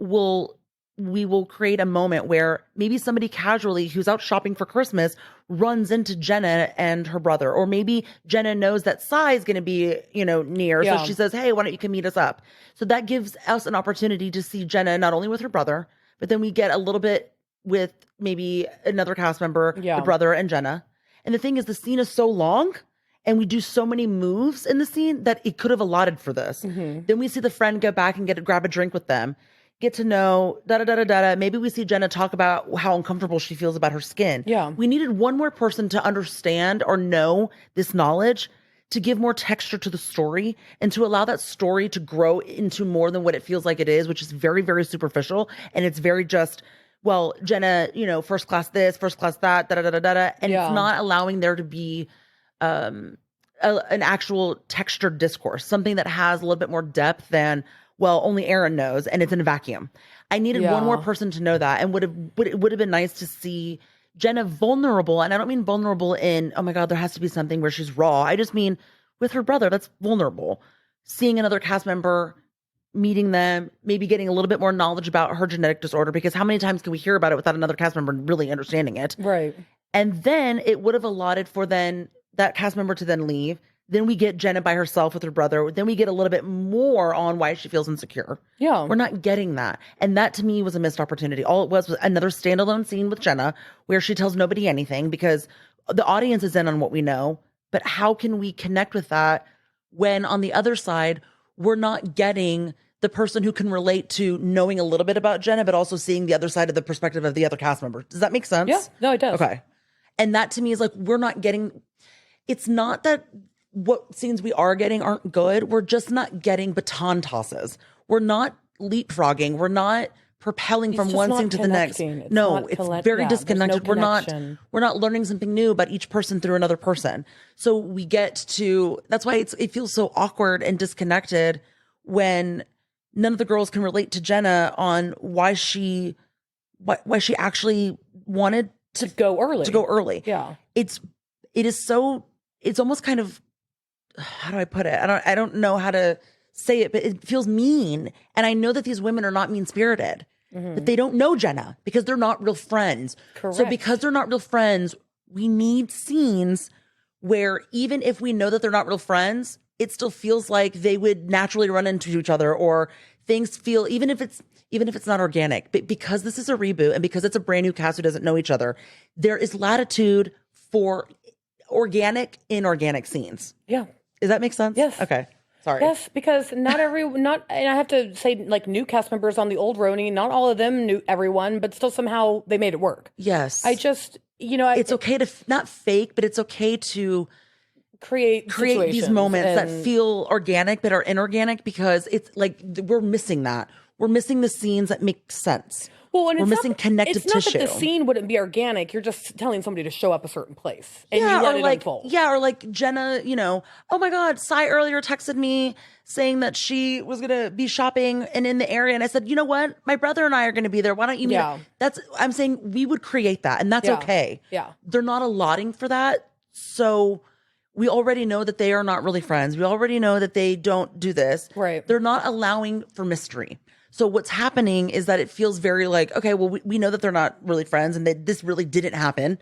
we will create a moment where maybe somebody casually who's out shopping for Christmas runs into Jenna and her brother, or maybe Jenna knows that Sai is going to be, near. Yeah. So she says, hey, why don't you come meet us up? So that gives us an opportunity to see Jenna not only with her brother, but then we get a little bit with maybe another cast member, the brother and Jenna. And the thing is, the scene is so long and we do so many moves in the scene that it could have allotted for this. Mm-hmm. Then we see the friend go back and grab a drink with them, get to know, da-da-da-da-da. Maybe we see Jenna talk about how uncomfortable she feels about her skin. Yeah. We needed one more person to understand or know this knowledge to give more texture to the story and to allow that story to grow into more than what it feels like it is, which is very, very superficial. And it's very just, well, Jenna, first class this, first class that, da-da-da-da-da. And it's not allowing there to be an actual textured discourse, something that has a little bit more depth than, well, only Aaron knows, and it's in a vacuum. I needed one more person to know that, and it would have been nice to see Jenna vulnerable. And I don't mean vulnerable in, oh my God, there has to be something where she's raw. I just mean with her brother, that's vulnerable. Seeing another cast member, meeting them, maybe getting a little bit more knowledge about her genetic disorder, because how many times can we hear about it without another cast member really understanding it? Right. And then it would have allotted for then that cast member to then leave. Then we get Jenna by herself with her brother. Then we get a little bit more on why she feels insecure. Yeah. We're not getting that. And that to me was a missed opportunity. All it was another standalone scene with Jenna where she tells nobody anything because the audience is in on what we know. But how can we connect with that when on the other side, we're not getting the person who can relate to knowing a little bit about Jenna, but also seeing the other side of the perspective of the other cast member? Does that make sense? Yeah. No, it does. Okay. And that to me is like, we're not getting, it's not that what scenes we are getting aren't good. We're just not getting baton tosses. We're not leapfrogging. We're not propelling from one scene to the next. No, it's very disconnected. We're not learning something new about each person through another person. So we get to, that's why it feels so awkward and disconnected when none of the girls can relate to Jenna on why she actually wanted to go early. Yeah. It's almost kind of, how do I put it? I don't know how to say it, but it feels mean. And I know that these women are not mean-spirited, but they don't know Jenna because they're not real friends. Correct. So because they're not real friends, we need scenes where even if we know that they're not real friends, it still feels like they would naturally run into each other, or things feel, even if it's not organic, but because this is a reboot and because it's a brand new cast who doesn't know each other, there is latitude for organic, inorganic scenes. Yeah. Does that make sense? Yes. Okay. Sorry. Yes, because and I have to say, like, new cast members on the old RHONY, not all of them knew everyone, but still somehow they made it work. Yes. I just, it's okay to not fake, but it's okay to create these moments that feel organic but are inorganic, because it's like we're missing that. We're missing the scenes that make sense. Well, and we're missing connective tissue. It's not that the scene wouldn't be organic. You're just telling somebody to show up a certain place, and you let it unfold. Yeah, or like Jenna, oh my God, Sai earlier texted me saying that she was going to be shopping and in the area. And I said, you know what? My brother and I are going to be there. Why don't you meet? Yeah. I'm saying we would create that, and that's okay. Yeah. They're not allotting for that. So we already know that they are not really friends. We already know that they don't do this. Right. They're not allowing for mystery. So what's happening is that it feels very like, okay, well, we know that they're not really friends and that this really didn't happen.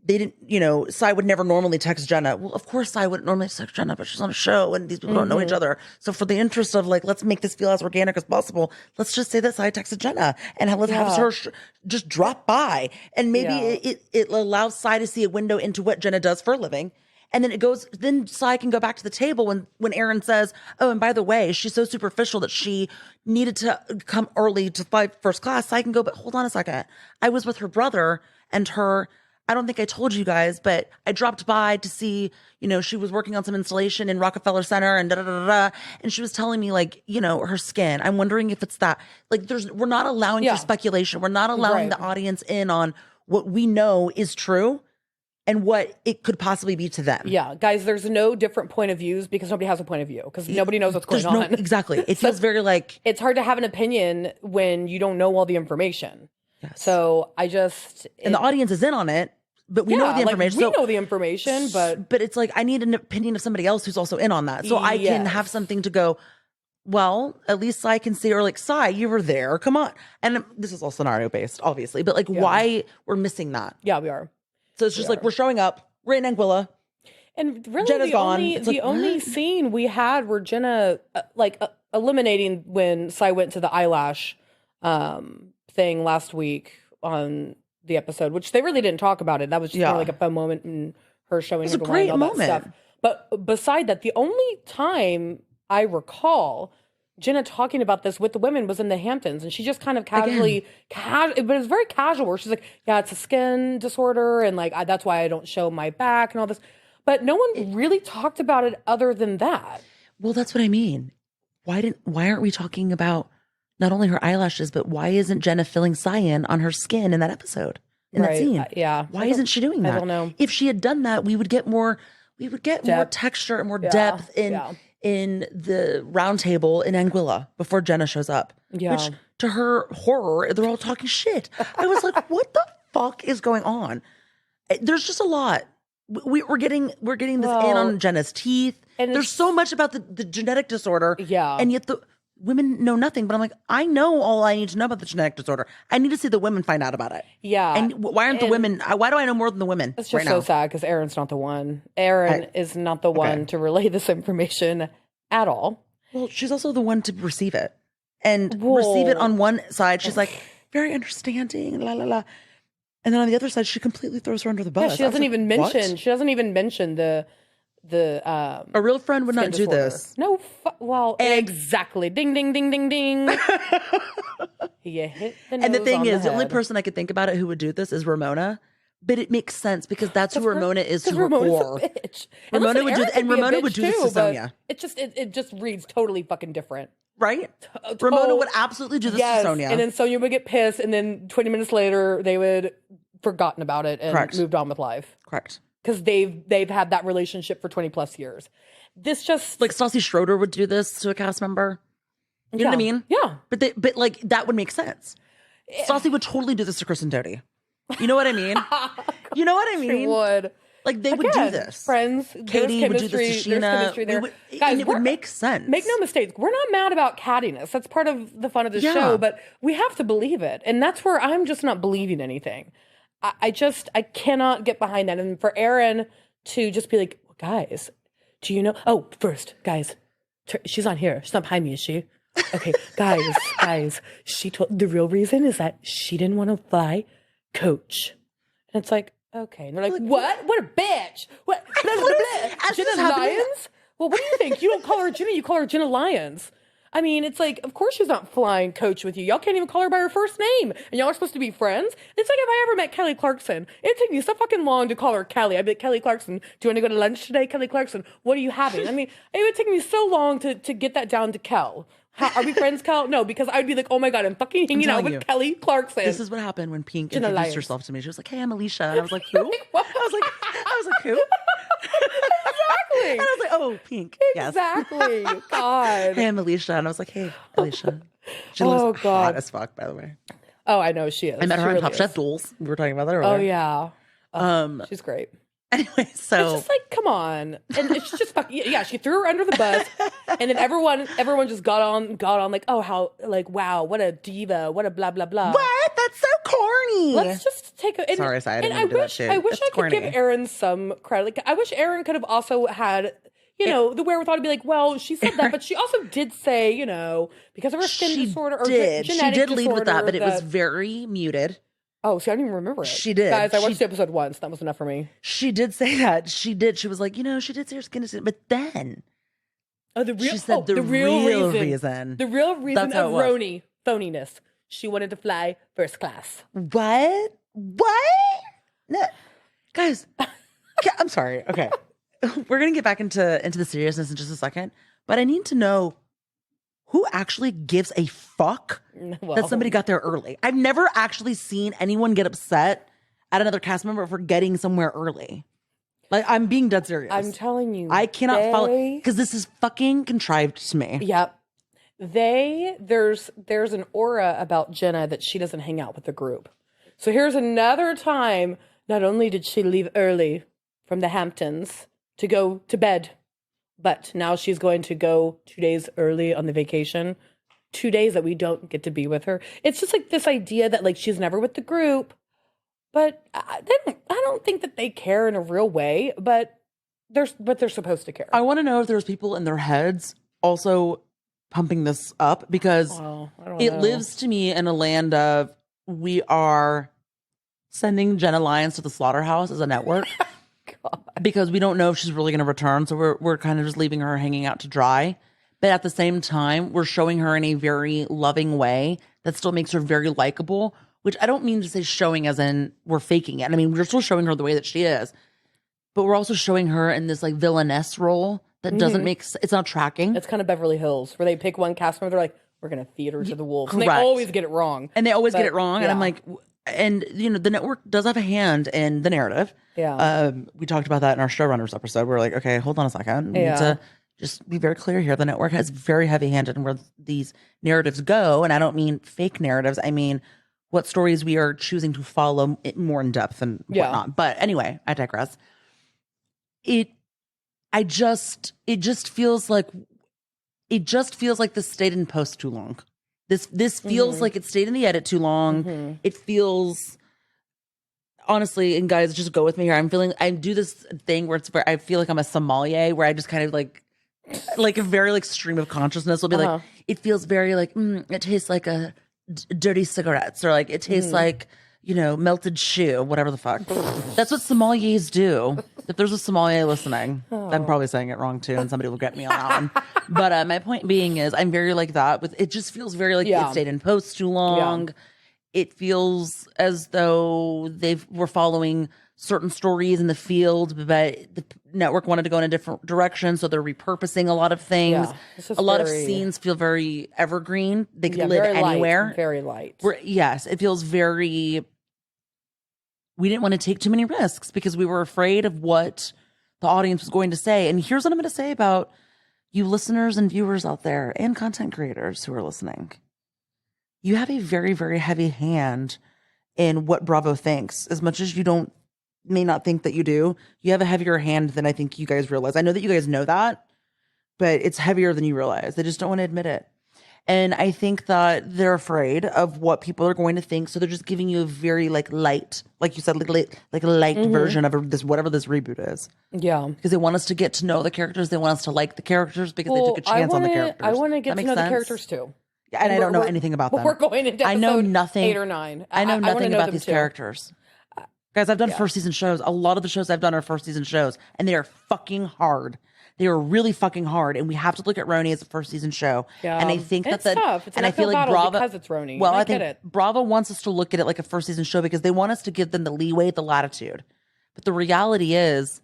they didn't, Sai would never normally text Jenna. Well, of course Sai wouldn't normally text Jenna, but she's on a show and these people don't know each other. So for the interest of like, let's make this feel as organic as possible, let's just say that Sai texted Jenna and let's have her just drop by. And maybe it allows Sai to see a window into what Jenna does for a living. And then Sai can go back to the table when Aaron says, oh, and by the way, she's so superficial that she needed to come early to fly first class. Sai can go, but hold on a second. I was with her brother and I don't think I told you guys, but I dropped by to see, she was working on some installation in Rockefeller Center and and she was telling me like, her skin. I'm wondering if it's that. Like we're not allowing for speculation. We're not allowing the audience in on what we know is true and what it could possibly be to them. Yeah, guys, there's no different point of views because nobody has a point of view because nobody knows what's going on. Exactly. It feels very like... It's hard to have an opinion when you don't know all the information. Yes. So and the audience is in on it, but we know the information. We know the information, but it's like, I need an opinion of somebody else who's also in on that. So I can have something to go, well, at least Sai can see, or like, Sai, you were there. Come on. And this is all scenario based, obviously, but like why we're missing that. Yeah, we are. So it's just like, we're showing up, we're in Anguilla. And really Jenna's gone. The only scene we had were Jenna eliminating when Sai went to the eyelash thing last week on the episode, which they really didn't talk about it. That was just kind of like a fun moment in her showing her going and all that stuff. But beside that, the only time I recall Jenna talking about this with the women was in the Hamptons, and she just kind of casually, but it was very casual where she's like, yeah, it's a skin disorder, and like that's why I don't show my back and all this. But no one really talked about it other than that. Well, that's what I mean. Why aren't we talking about not only her eyelashes, but why isn't Jenna filling cyan on her skin in that episode, in that scene? Why isn't she doing that? I don't know. If she had done that, we would get more texture and more depth in the round table in Anguilla before Jenna shows up. Yeah. Which, to her horror, they're all talking shit. I was like, what the fuck is going on? There's just a lot. We're getting this in on Jenna's teeth. And there's so much about the genetic disorder. Yeah. And yet the women know nothing. But I'm like, I know all I need to know about the genetic disorder. I need to see the women find out about it. Yeah. And why aren't the women, why do I know more than the women? It's just so sad because Aaron's not the one. Aaron is not the one to relay this information at all. Well, she's also the one to receive it. And receive it on one side. She's like, very understanding, la la la. And then on the other side, she completely throws her under the bus. Yeah, she doesn't even mention the a real friend would not do this. No, exactly. Ding, ding, ding, ding, ding. You hit the nose. And the thing is, the only person I could think about it who would do this is Ramona. But it makes sense because that's who Ramona is to her core. Ramona would do, and Ramona would do this to Sonia. It just reads totally fucking different. Right? Ramona would absolutely do this to Sonia. And then Sonia would get pissed, and then 20 minutes later, they would forgotten about it and moved on with life. Correct. Because they've had that relationship for 20 plus years. This just like Stassi Schroeder would do this to a cast member. You know what I mean? Yeah. But like that would make sense. Stassi would totally do this to Kristen Doty. You know what I mean? You know what I mean? She would. Like they would do this. Friends, Katie would do this to Sheena. Guys, it would make sense. Make no mistakes. We're not mad about cattiness. That's part of the fun of the show, but we have to believe it. And that's where I'm just not believing anything. I cannot get behind that. And for Aaron to just be like, guys, do you know? Oh, first, guys, she's not here. She's not behind me, is she? Okay, guys, she told the real reason is that she didn't want to fly coach. And it's like, okay. And they're like, what? What a bitch. What? Jenna Lyons? Well, what do you think? You don't call her Jenna, you call her Jenna Lyons. I mean, it's like, of course she's not flying coach with you. Y'all can't even call her by her first name. And y'all are supposed to be friends. It's like if I ever met Kelly Clarkson. It'd take me so fucking long to call her Kelly. I'd be like, Kelly Clarkson, do you want to go to lunch today? Kelly Clarkson, what are you having? I mean, it would take me so long to get that down to Kel. Are we friends, Kel? No, because I'd be like, oh my God, I'm fucking hanging out with Kelly Clarkson. This is what happened when Pink introduced herself to me. She was like, hey, I'm Alicia. And I was like, who? I was like, who? Exactly. And I was like, oh, Pink. Exactly. Yes. God. Hey, I'm Alicia. And I was like, hey, Alicia. She looks hot as fuck, by the way. Oh, I know she is. I met her on really Top Chef Duels. We were talking about that earlier. Oh, yeah. She's great. Anyway, so it's just like, come on, and it's just yeah. She threw her under the bus, and then everyone just got on like, oh, how, like, wow, what a diva, what a blah blah blah. What? That's so corny. Let's just take a. And, Sorry, I didn't and do that shit. I wish That's I could give Erin some credit. Like, I wish Erin could have also had, the wherewithal to be like, well, she said that, but she also did say, because of her skin disorder or genetic She did lead with that, but disorder, it was very muted. Oh, see, I didn't even remember it. She did. Guys, I watched the episode once. That was enough for me. She did say that. She did. She was like, she did say her skin disorder, but then she said the real reason. The real reason of RHONY phoniness. She wanted to fly first class. What? No. Guys, I'm sorry. Okay. We're going to get back into the seriousness in just a second, but I need to know who actually gives a fuck that somebody got there early. I've never actually seen anyone get upset at another cast member for getting somewhere early. Like, I'm being dead serious. I'm telling you. I cannot follow, because this is fucking contrived to me. Yep. There's an aura about Jenna that she doesn't hang out with the group. So here's another time, not only did she leave early from the Hamptons to go to bed, but now she's going to go 2 days early on the vacation. 2 days that we don't get to be with her. It's just like this idea that, like, she's never with the group, but I don't think that they care in a real way, but they're supposed to care. I want to know if there's people in their heads also pumping this up, because it lives to me in a land of, we are sending Jenna Lyons to the slaughterhouse as a network. God. Because we don't know if she's really going to return, so we're kind of just leaving her hanging out to dry. But at the same time, we're showing her in a very loving way that still makes her very likable, which I don't mean to say showing as in we're faking it. I mean, we're still showing her the way that she is, but we're also showing her in this like villainess role that doesn't make it's not tracking. It's kind of Beverly Hills, where they pick one cast member, they're like, we're going to feed her to the wolves. Correct. And they always get it wrong. And I'm like, and the network does have a hand in the narrative. Yeah. We talked about that in our showrunners episode. We're like, okay, hold on a second. We need to just be very clear here. The network has very heavy handed in where these narratives go. And I don't mean fake narratives. I mean what stories we are choosing to follow it more in depth and whatnot. But anyway, I digress. It just feels like this stayed in post too long. This feels like it stayed in the edit too long. It feels, honestly, and guys, just go with me here. I do this thing where I feel like I'm a sommelier, where I just kind of like a very like stream of consciousness will be like, it feels very like, it tastes like a dirty cigarettes, or like it tastes like, melted shoe, whatever the fuck. That's what sommeliers do. If there's a sommelier listening, I'm probably saying it wrong too, and somebody will get me on that one. But my point being is, I'm very like that. With it, just feels very like it stayed in post too long. Yeah. It feels as though were following certain stories in the field, but the network wanted to go in a different direction, so they're repurposing a lot of things. Yeah, a lot of scenes feel very evergreen. They could live anywhere. Light, very light. Yes, it feels very. We didn't want to take too many risks because we were afraid of what the audience was going to say. And here's what I'm going to say about you listeners and viewers out there and content creators who are listening. You have a very, very heavy hand in what Bravo thinks. As much as you may not think that you do, you have a heavier hand than I think you guys realize. I know that you guys know that, but it's heavier than you realize. They just don't want to admit it. And I think that they're afraid of what people are going to think. So they're just giving you a very light, like you said, like a light version of this, whatever this reboot is. Yeah. Because they want us to get to know the characters. They want us to like the characters because they took a chance on the characters. I want to get to know the characters too. Yeah, and I don't know anything about them. We're going into I know nothing. 8 or 9. I know nothing about these characters. Guys, I've done first season shows. A lot of the shows I've done are first season shows, and they are fucking hard. They are really fucking hard, and we have to look at RHONY as a first season show. Yeah. And I think it's tough. It's and I feel like Bravo, because it's RHONY. Well, I think Bravo wants us to look at it like a first season show because they want us to give them the leeway, the latitude. But the reality is,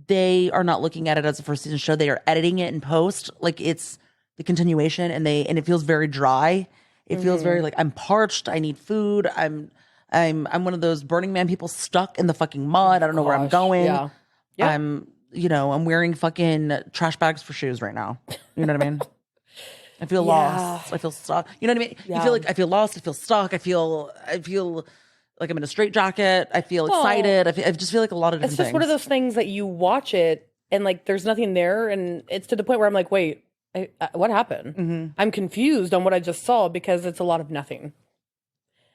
they are not looking at it as a first season show. They are editing it in post like it's the continuation, and it feels very dry. It feels very like I'm parched. I need food. I'm one of those Burning Man people stuck in the fucking mud. I don't know where I'm going. Yeah. I'm wearing fucking trash bags for shoes right now. You know what I mean? I feel lost. I feel stuck. You know what I mean? Yeah. You feel like I feel lost. I feel stuck. I feel like I'm in a straitjacket. I feel excited. I just feel like a lot of different It's just things. one of those things that you watch it and like there's nothing there, and it's to the point where I'm like, wait, what happened? I'm confused on what I just saw because it's a lot of nothing.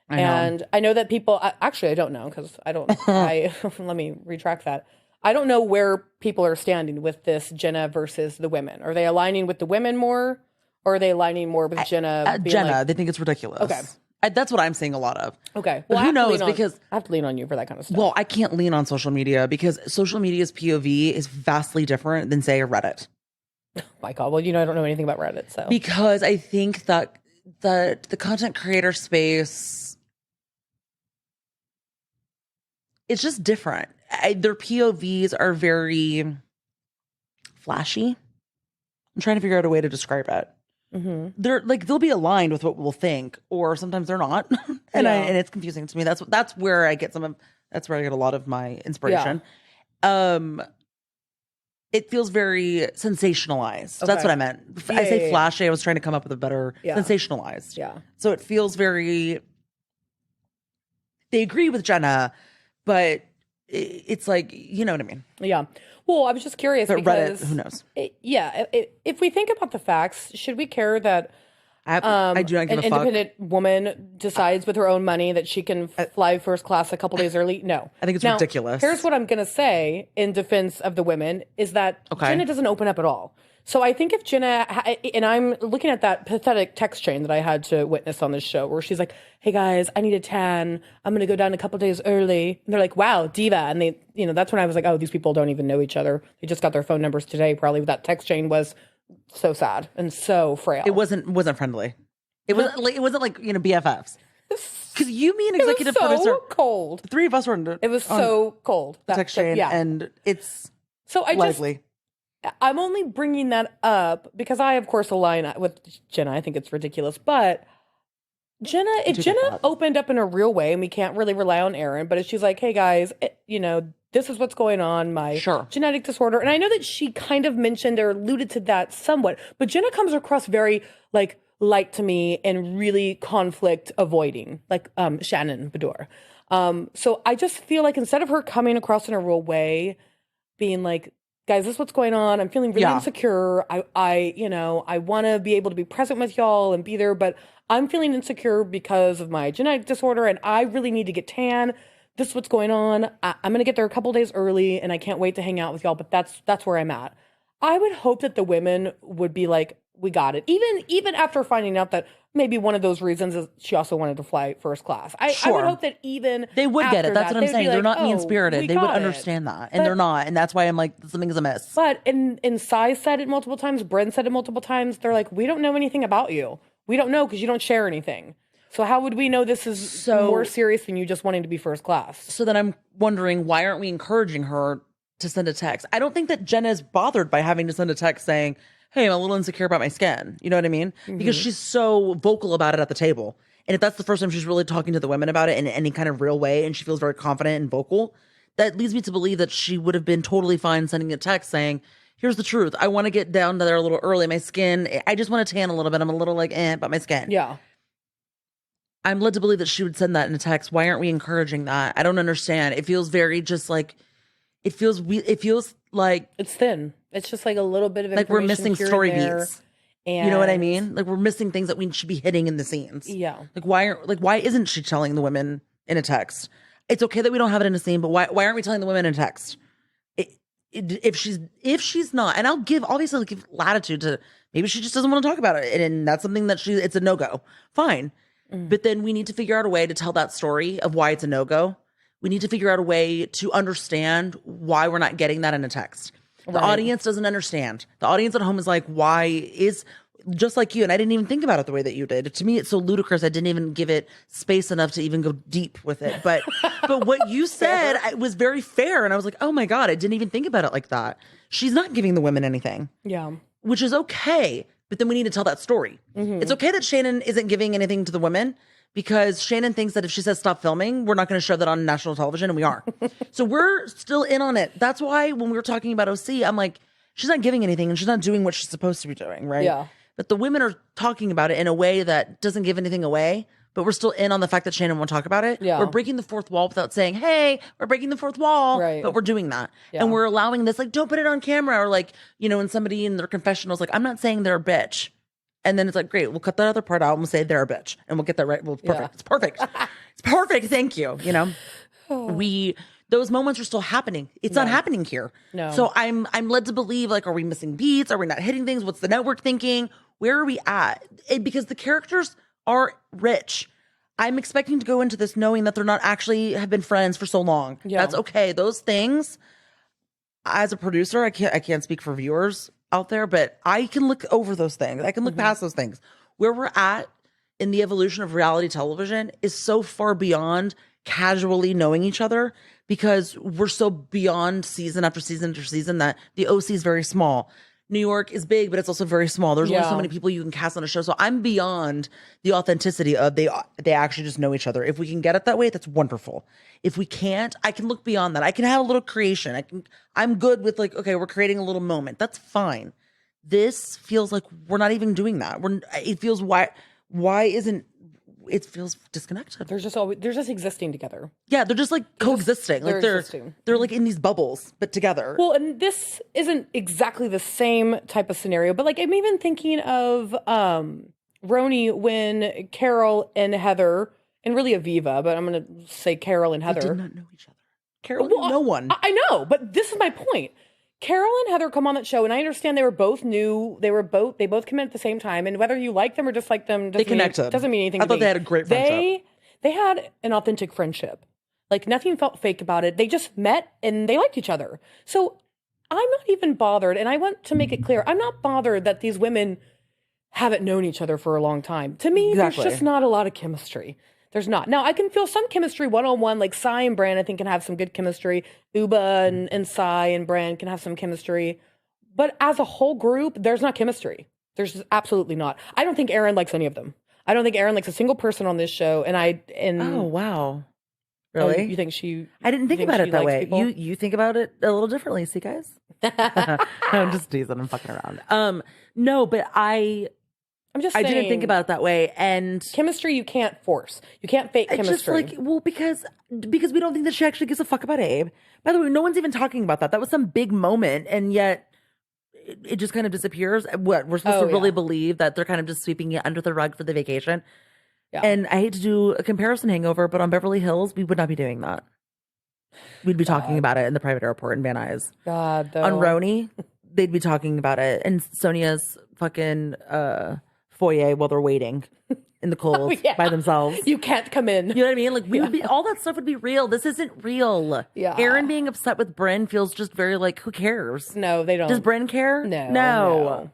And I know that people actually I don't know because I don't. Let me retract that. I don't know where people are standing with this Jenna versus the women. Are they aligning with the women more, or are they aligning more with Jenna? Jenna, they think it's ridiculous. Okay. That's what I'm seeing a lot of. Okay. But Well, who knows? Because I have to lean on you for that kind of stuff. Well, I can't lean on social media because social media's POV is vastly different than, say, a Reddit. Oh my God. Well, I don't know anything about Reddit, so. Because I think that the content creator space, it's just different. Their POVs are very flashy. I'm trying to figure out a way to describe it. They're like, they'll be aligned with what we'll think, or sometimes they're not. and it's confusing to me. That's where I get that's where I get a lot of my inspiration. It feels very sensationalized. That's what I meant. I say flashy. I was trying to come up with a better sensationalized. Yeah. So it feels very, they agree with Jenna, but it's like, you know what I mean? Yeah. Well, I was just curious But because Reddit, who knows? If we think about the facts, should we care that I do not give an a fuck. independent woman decides with her own money that she can fly first class a couple days early? No. I think it's Now, ridiculous. Here's what I'm going to say in defense of the women is that Jenna doesn't open up at all. So I think if Jenna, and I'm looking at that pathetic text chain that I had to witness on this show where she's like, hey guys, I need a tan. I'm going to go down a couple days early. And they're like, wow, diva. And they, that's when I was like, oh, these people don't even know each other. They just got their phone numbers today. Probably that text chain was so sad and so frail. It wasn't friendly. It wasn't like BFFs. Because you, me, and executive producer, cold. The three of us were in It was so cold. The text chain, and it's so lively. I'm only bringing that up because I, of course, align with Jenna. I think it's ridiculous, but if Jenna opened up in a real way, and we can't really rely on Erin, but if she's like, "Hey guys, this is what's going on, my genetic disorder," and I know that she kind of mentioned or alluded to that somewhat, but Jenna comes across very light to me and really conflict avoiding, like Shannon Bedour. So I just feel like instead of her coming across in a real way, being like, guys, this is what's going on. I'm feeling really insecure. I want to be able to be present with y'all and be there, but I'm feeling insecure because of my genetic disorder and I really need to get tan. This is what's going on. I'm going to get there a couple days early and I can't wait to hang out with y'all, but that's where I'm at. I would hope that the women would be like, we got it. Even after finding out that maybe one of those reasons is she also wanted to fly first class. I would hope that even they would get it. That's what I'm saying. They're not mean-spirited. They would understand that. And they're not. And that's why I'm like, something's amiss. But and Sai said it multiple times. Bryn said it multiple times. They're like, we don't know anything about you. We don't know because you don't share anything. So how would we know this is more serious than you just wanting to be first class? So then I'm wondering, why aren't we encouraging her to send a text? I don't think that Jenna is bothered by having to send a text saying, hey, I'm a little insecure about my skin. You know what I mean? Because she's so vocal about it at the table. And if that's the first time she's really talking to the women about it in any kind of real way, and she feels very confident and vocal, that leads me to believe that she would have been totally fine sending a text saying, here's the truth. I want to get down there a little early. My skin, I just want to tan a little bit. I'm a little about my skin. Yeah. I'm led to believe that she would send that in a text. Why aren't we encouraging that? I don't understand. It feels very just like, it feels like it's thin. It's just like a little bit of like we're missing story beats. And you know what I mean? Like we're missing things that we should be hitting in the scenes. Yeah. Like why isn't she telling the women in a text? It's okay that we don't have it in a scene, but why aren't we telling the women in a text? If she's not, and I'll give latitude to, maybe she just doesn't want to talk about it, and that's something that it's a no-go. Fine. But then we need to figure out a way to tell that story of why it's a no-go. We need to figure out a way to understand why we're not getting that in a text. The audience doesn't understand. The audience at home is like, why is, just like you, and I didn't even think about it the way that you did. To me, it's so ludicrous. I didn't even give it space enough to even go deep with it. But what you said was very fair. And I was like, oh my God, I didn't even think about it like that. She's not giving the women anything. Yeah. Which is okay. But then we need to tell that story. It's okay that Shannon isn't giving anything to the women, because Shannon thinks that if she says stop filming, we're not going to show that on national television, and we are. So we're still in on it. That's why when we were talking about OC, I'm like, she's not giving anything and she's not doing what she's supposed to be doing, right? Yeah. But the women are talking about it in a way that doesn't give anything away, but we're still in on the fact that Shannon won't talk about it. Yeah. We're breaking the fourth wall without saying, hey, we're breaking the fourth wall. Right. But we're doing that. Yeah. And we're allowing this, like, don't put it on camera. Or like, you know, when somebody in their confessional is like, I'm not saying they're a bitch. And then it's like, great, we'll cut that other part out and we'll say they're a bitch. And we'll get that right. Well, it's perfect. Yeah. It's perfect. It's perfect. Thank you. You know, those moments are still happening. It's not happening here. No. So I'm led to believe, like, are we missing beats? Are we not hitting things? What's the network thinking? Where are we at? Because the characters are rich. I'm expecting to go into this knowing that they're not actually have been friends for so long. Yeah. That's okay. Those things, as a producer, I can't speak for viewers out there, but I can look over those things. I can look past those things. Where we're at in the evolution of reality television is so far beyond casually knowing each other, because we're so beyond season after season after season that the OC is very small. New York is big, but it's also very small. There's only so many people you can cast on a show. So I'm beyond the authenticity of they actually just know each other. If we can get it that way, that's wonderful. If we can't, I can look beyond that. I can have a little creation. I'm good with, like, okay, we're creating a little moment. That's fine. This feels like we're not even doing that. It feels why isn't it feels disconnected. They're just existing together. Yeah, they're just like coexisting. They're Like they're existing. they're like in these bubbles, but together. Well, and this isn't exactly the same type of scenario, but like I'm even thinking of RHONY when Carol and Heather, and really Aviva, but I'm going to say Carol and Heather. They did not know each other. Carol knew no one. I know, but this is my point. Carol and Heather come on that show, and I understand they were both new. They both came in at the same time, and whether you like them or dislike them, They connected. Doesn't mean anything. I to thought me. they had a great friendship. They had an authentic friendship. Like nothing felt fake about it. They just met and they liked each other. So I'm not even bothered, and I want to make it clear, I'm not bothered that these women haven't known each other for a long time. To me, There's just not a lot of chemistry. There's not. Now, I can feel some chemistry one-on-one, like Sai and Bran, I think, can have some good chemistry. Uba and Sai and Bran can have some chemistry. But as a whole group, there's not chemistry. There's just absolutely not. I don't think Aaron likes any of them. I don't think Aaron likes a single person on this show. Oh, wow. Really? You think she... I didn't think about it that way. You think about it a little differently, see, guys? No, I'm just teasing. I'm fucking around. No, but I'm just saying, I didn't think about it that way. And chemistry you can't force. You can't fake chemistry. Just like, because we don't think that she actually gives a fuck about Abe. By the way, no one's even talking about that. That was some big moment, and yet it just kind of disappears. What, we're supposed to really believe that they're kind of just sweeping it under the rug for the vacation? Yeah. And I hate to do a comparison hangover, but on Beverly Hills, we would not be doing that. We'd be talking about it in the private airport in Van Nuys. God, though. On RHONY, they'd be talking about it. And Sonia's fucking foyer while they're waiting in the cold by themselves. You can't come in. You know what I mean? Like, we would be, all that stuff would be real. This isn't real. Yeah. Aaron being upset with Bryn feels just very like, who cares? No, they don't. Does Bryn care? No,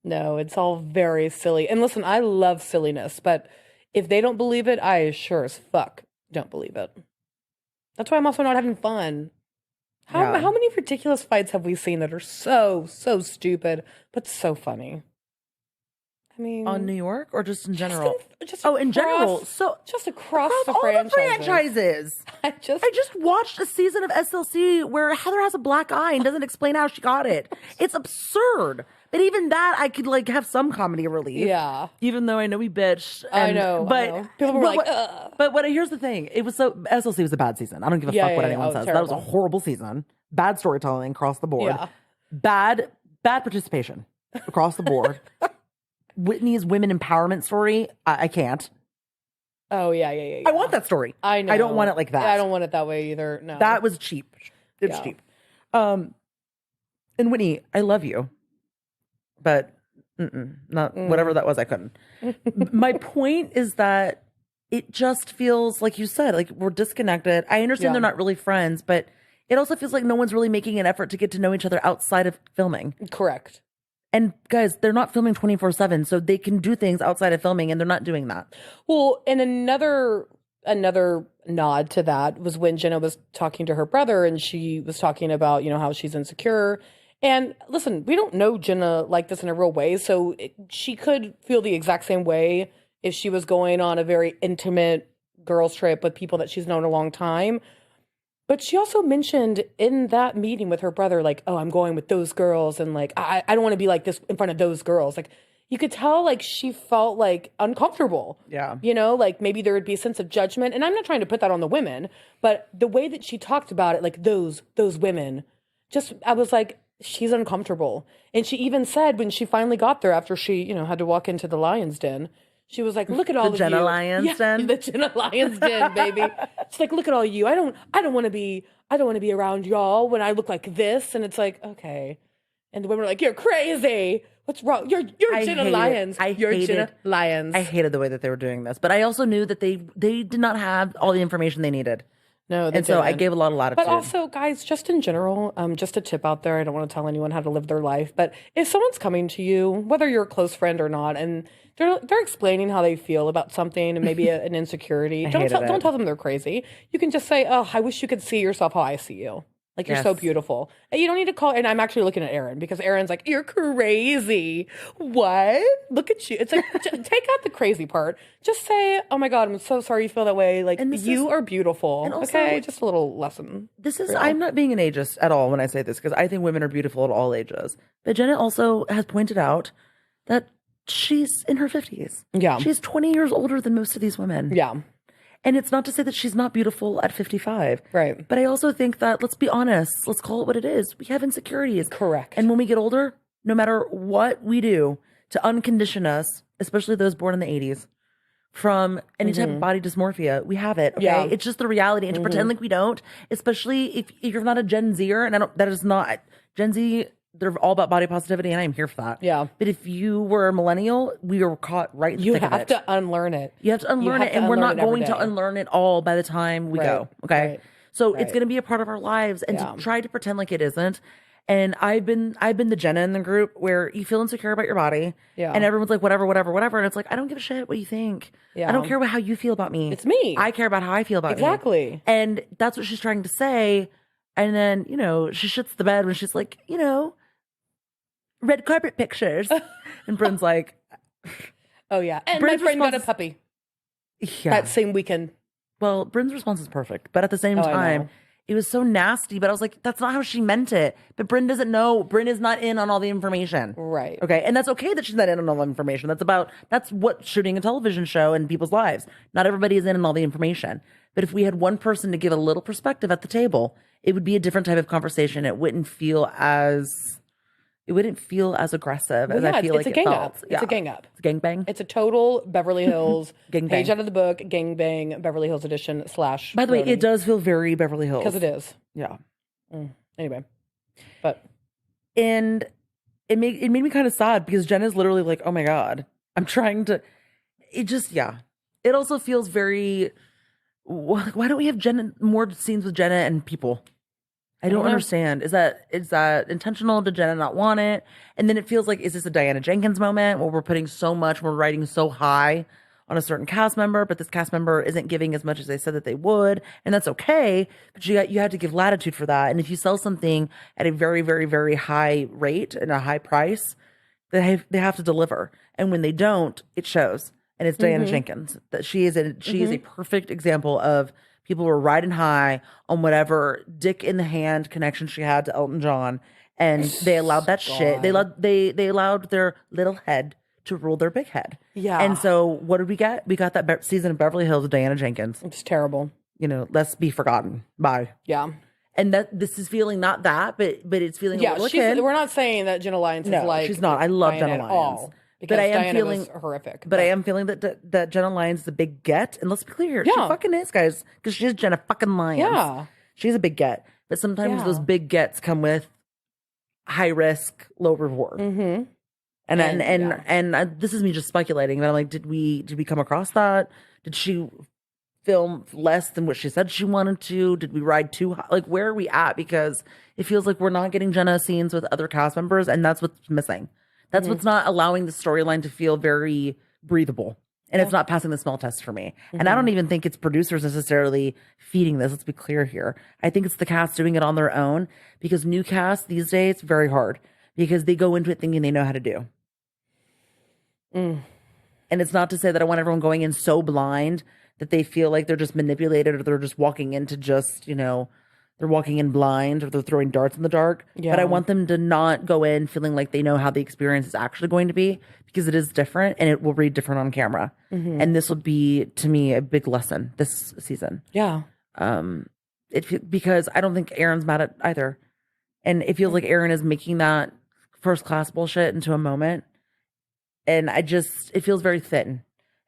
it's all very silly. And listen, I love silliness, but if they don't believe it, I sure as fuck don't believe it. That's why I'm also not having fun. How many ridiculous fights have we seen that are so stupid, but so funny? I mean, on New York or just in general? In general. So just across the all franchises. I just watched a season of SLC where Heather has a black eye and doesn't explain how she got it. It's absurd. But even that, I could like have some comedy relief. Yeah. Even though I know we bitched. I know. People were like, ugh. But here's the thing. SLC was a bad season. I don't give a fuck what anyone says. Terrible. That was a horrible season. Bad storytelling across the board. Yeah. Bad participation across the board. Whitney's women empowerment story, I can't. Oh, yeah. I want that story. I know. I don't want it like that. I don't want it that way either. No. That was cheap. It's cheap. And Whitney, I love you. But whatever that was, I couldn't. My point is that it just feels, like you said, like we're disconnected. I understand they're not really friends, but it also feels like no one's really making an effort to get to know each other outside of filming. Correct. And guys, they're not filming 24/7, so they can do things outside of filming, and they're not doing that. Well, and another nod to that was when Jenna was talking to her brother, and she was talking about, how she's insecure. And listen, we don't know Jenna like this in a real way, so she could feel the exact same way if she was going on a very intimate girls trip with people that she's known a long time. But she also mentioned in that meeting with her brother, like, oh, I'm going with those girls. And like, I don't want to be like this in front of those girls. Like, you could tell like she felt like uncomfortable. Yeah. You know, like maybe there would be a sense of judgment. And I'm not trying to put that on the women, but the way that she talked about it, like those women, just, I was like, she's uncomfortable. And she even said when she finally got there after she, you know, had to walk into the lion's den, she was like, look at all of Jenna you. Lion's Den? The Jenna Lion's Den, baby. She's like, look at all you. I don't want to be around y'all when I look like this. And it's like, okay. And the women were like, you're crazy. What's wrong? You're Jenna Lyons. You're Jenna Lyons. I hated the way that they were doing this, but I also knew that they did not have all the information they needed. No, they and so I didn't. gave a lot of latitude. But also, guys, just in general, just a tip out there. I don't want to tell anyone how to live their life, but if someone's coming to you, whether you're a close friend or not, and they're explaining how they feel about something and maybe an insecurity, don't tell them they're crazy. You can just say, "Oh, I wish you could see yourself how I see you. Like you're so beautiful." And you don't need to call. And I'm actually looking at Erin because Erin's like, "You're crazy. What? Look at you." It's like take out the crazy part. Just say, "Oh my God, I'm so sorry you feel that way. Like you are beautiful." And also, okay, just a little lesson. This is I'm not being an ageist at all when I say this because I think women are beautiful at all ages. But Jenna also has pointed out that she's in her 50s. Yeah, she's 20 years older than most of these women. Yeah. And it's not to say that she's not beautiful at 55. Right. But I also think that, let's be honest, let's call it what it is. We have insecurities. Correct. And when we get older, no matter what we do to uncondition us, especially those born in the 80s, from any type of body dysmorphia, we have it. Okay. Yeah. It's just the reality. And to pretend like we don't, especially if you're not a Gen Zer, and that is not Gen Z. They're all about body positivity, and I'm here for that. Yeah. But if you were a millennial, we were caught right in the thick of it. You have to unlearn it. You have to unlearn it, and we're not going to unlearn it all by the time we go. Okay. Right. So it's going to be a part of our lives, and to try to pretend like it isn't. And I've been the Jenna in the group where you feel insecure about your body, and everyone's like, whatever. And it's like, I don't give a shit what you think. Yeah. I don't care about how you feel about me. It's me. I care about how I feel about you. Exactly. And that's what she's trying to say. And then, she shits the bed when she's like, red carpet pictures. And Bryn's like, oh yeah. And my friend got a puppy. Yeah. That same weekend. Well, Bryn's response is perfect. But at the same time, it was so nasty. But I was like, that's not how she meant it. But Bryn doesn't know. Bryn is not in on all the information. Right. Okay. And that's okay that she's not in on all the information. That's what shooting a television show in people's lives. Not everybody is in on all the information. But if we had one person to give a little perspective at the table, it would be a different type of conversation. It wouldn't feel as aggressive as I feel like it felt. It's a gang up. It's a gang bang. It's a total Beverly Hills gang page bang. out of the book, gang bang, Beverly Hills edition / By the way, it does feel very Beverly Hills. Because it is. Yeah. Anyway. And it made me kind of sad because Jenna's literally like, oh my God, I'm trying to, It also feels very, why don't we have more scenes with Jenna and people? I don't understand. Is that intentional? Did Jenna not want it? And then it feels like, is this a Diana Jenkins moment where we're writing so high on a certain cast member, but this cast member isn't giving as much as they said that they would, and that's okay. But you have to give latitude for that. And if you sell something at a very, very, very high rate and a high price, they have to deliver. And when they don't, it shows. And it's Diana Jenkins. That she is a perfect example of people were riding high on whatever dick in the hand connection she had to Elton John, and they allowed that shit. They allowed their little head to rule their big head. Yeah. And so what did we get? We got that season of Beverly Hills with Diana Jenkins. It's terrible. Let's be forgotten. Bye. Yeah. And this is feeling not that, but it's feeling a little akin. We're not saying that Jenna Lyons is like. She's not. I love Jenna Lyons. Because Diana was horrific. But I am feeling that Jenna Lyons is a big get. And let's be clear, she fucking is, guys. Because she's Jenna fucking Lyons. Yeah. She's a big get. But sometimes those big gets come with high risk, low reward. Mm-hmm. And this is me just speculating. But I'm like, did we come across that? Did she film less than what she said she wanted to? Did we ride too high? Like, where are we at? Because it feels like we're not getting Jenna scenes with other cast members. And that's what's missing. That's what's not allowing the storyline to feel very breathable. And it's not passing the smell test for me. And I don't even think it's producers necessarily feeding this. Let's be clear here. I think it's the cast doing it on their own, because new cast these days, it's very hard because they go into it thinking they know how to do. And it's not to say that I want everyone going in so blind that they feel like they're just manipulated or they're just walking into just, they're walking in blind or they're throwing darts in the dark. Yeah. But I want them to not go in feeling like they know how the experience is actually going to be, because it is different and it will read different on camera. And this will be, to me, a big lesson this season. Yeah. Because I don't think Aaron's mad at either. And it feels like Aaron is making that first class bullshit into a moment. And it feels very thin.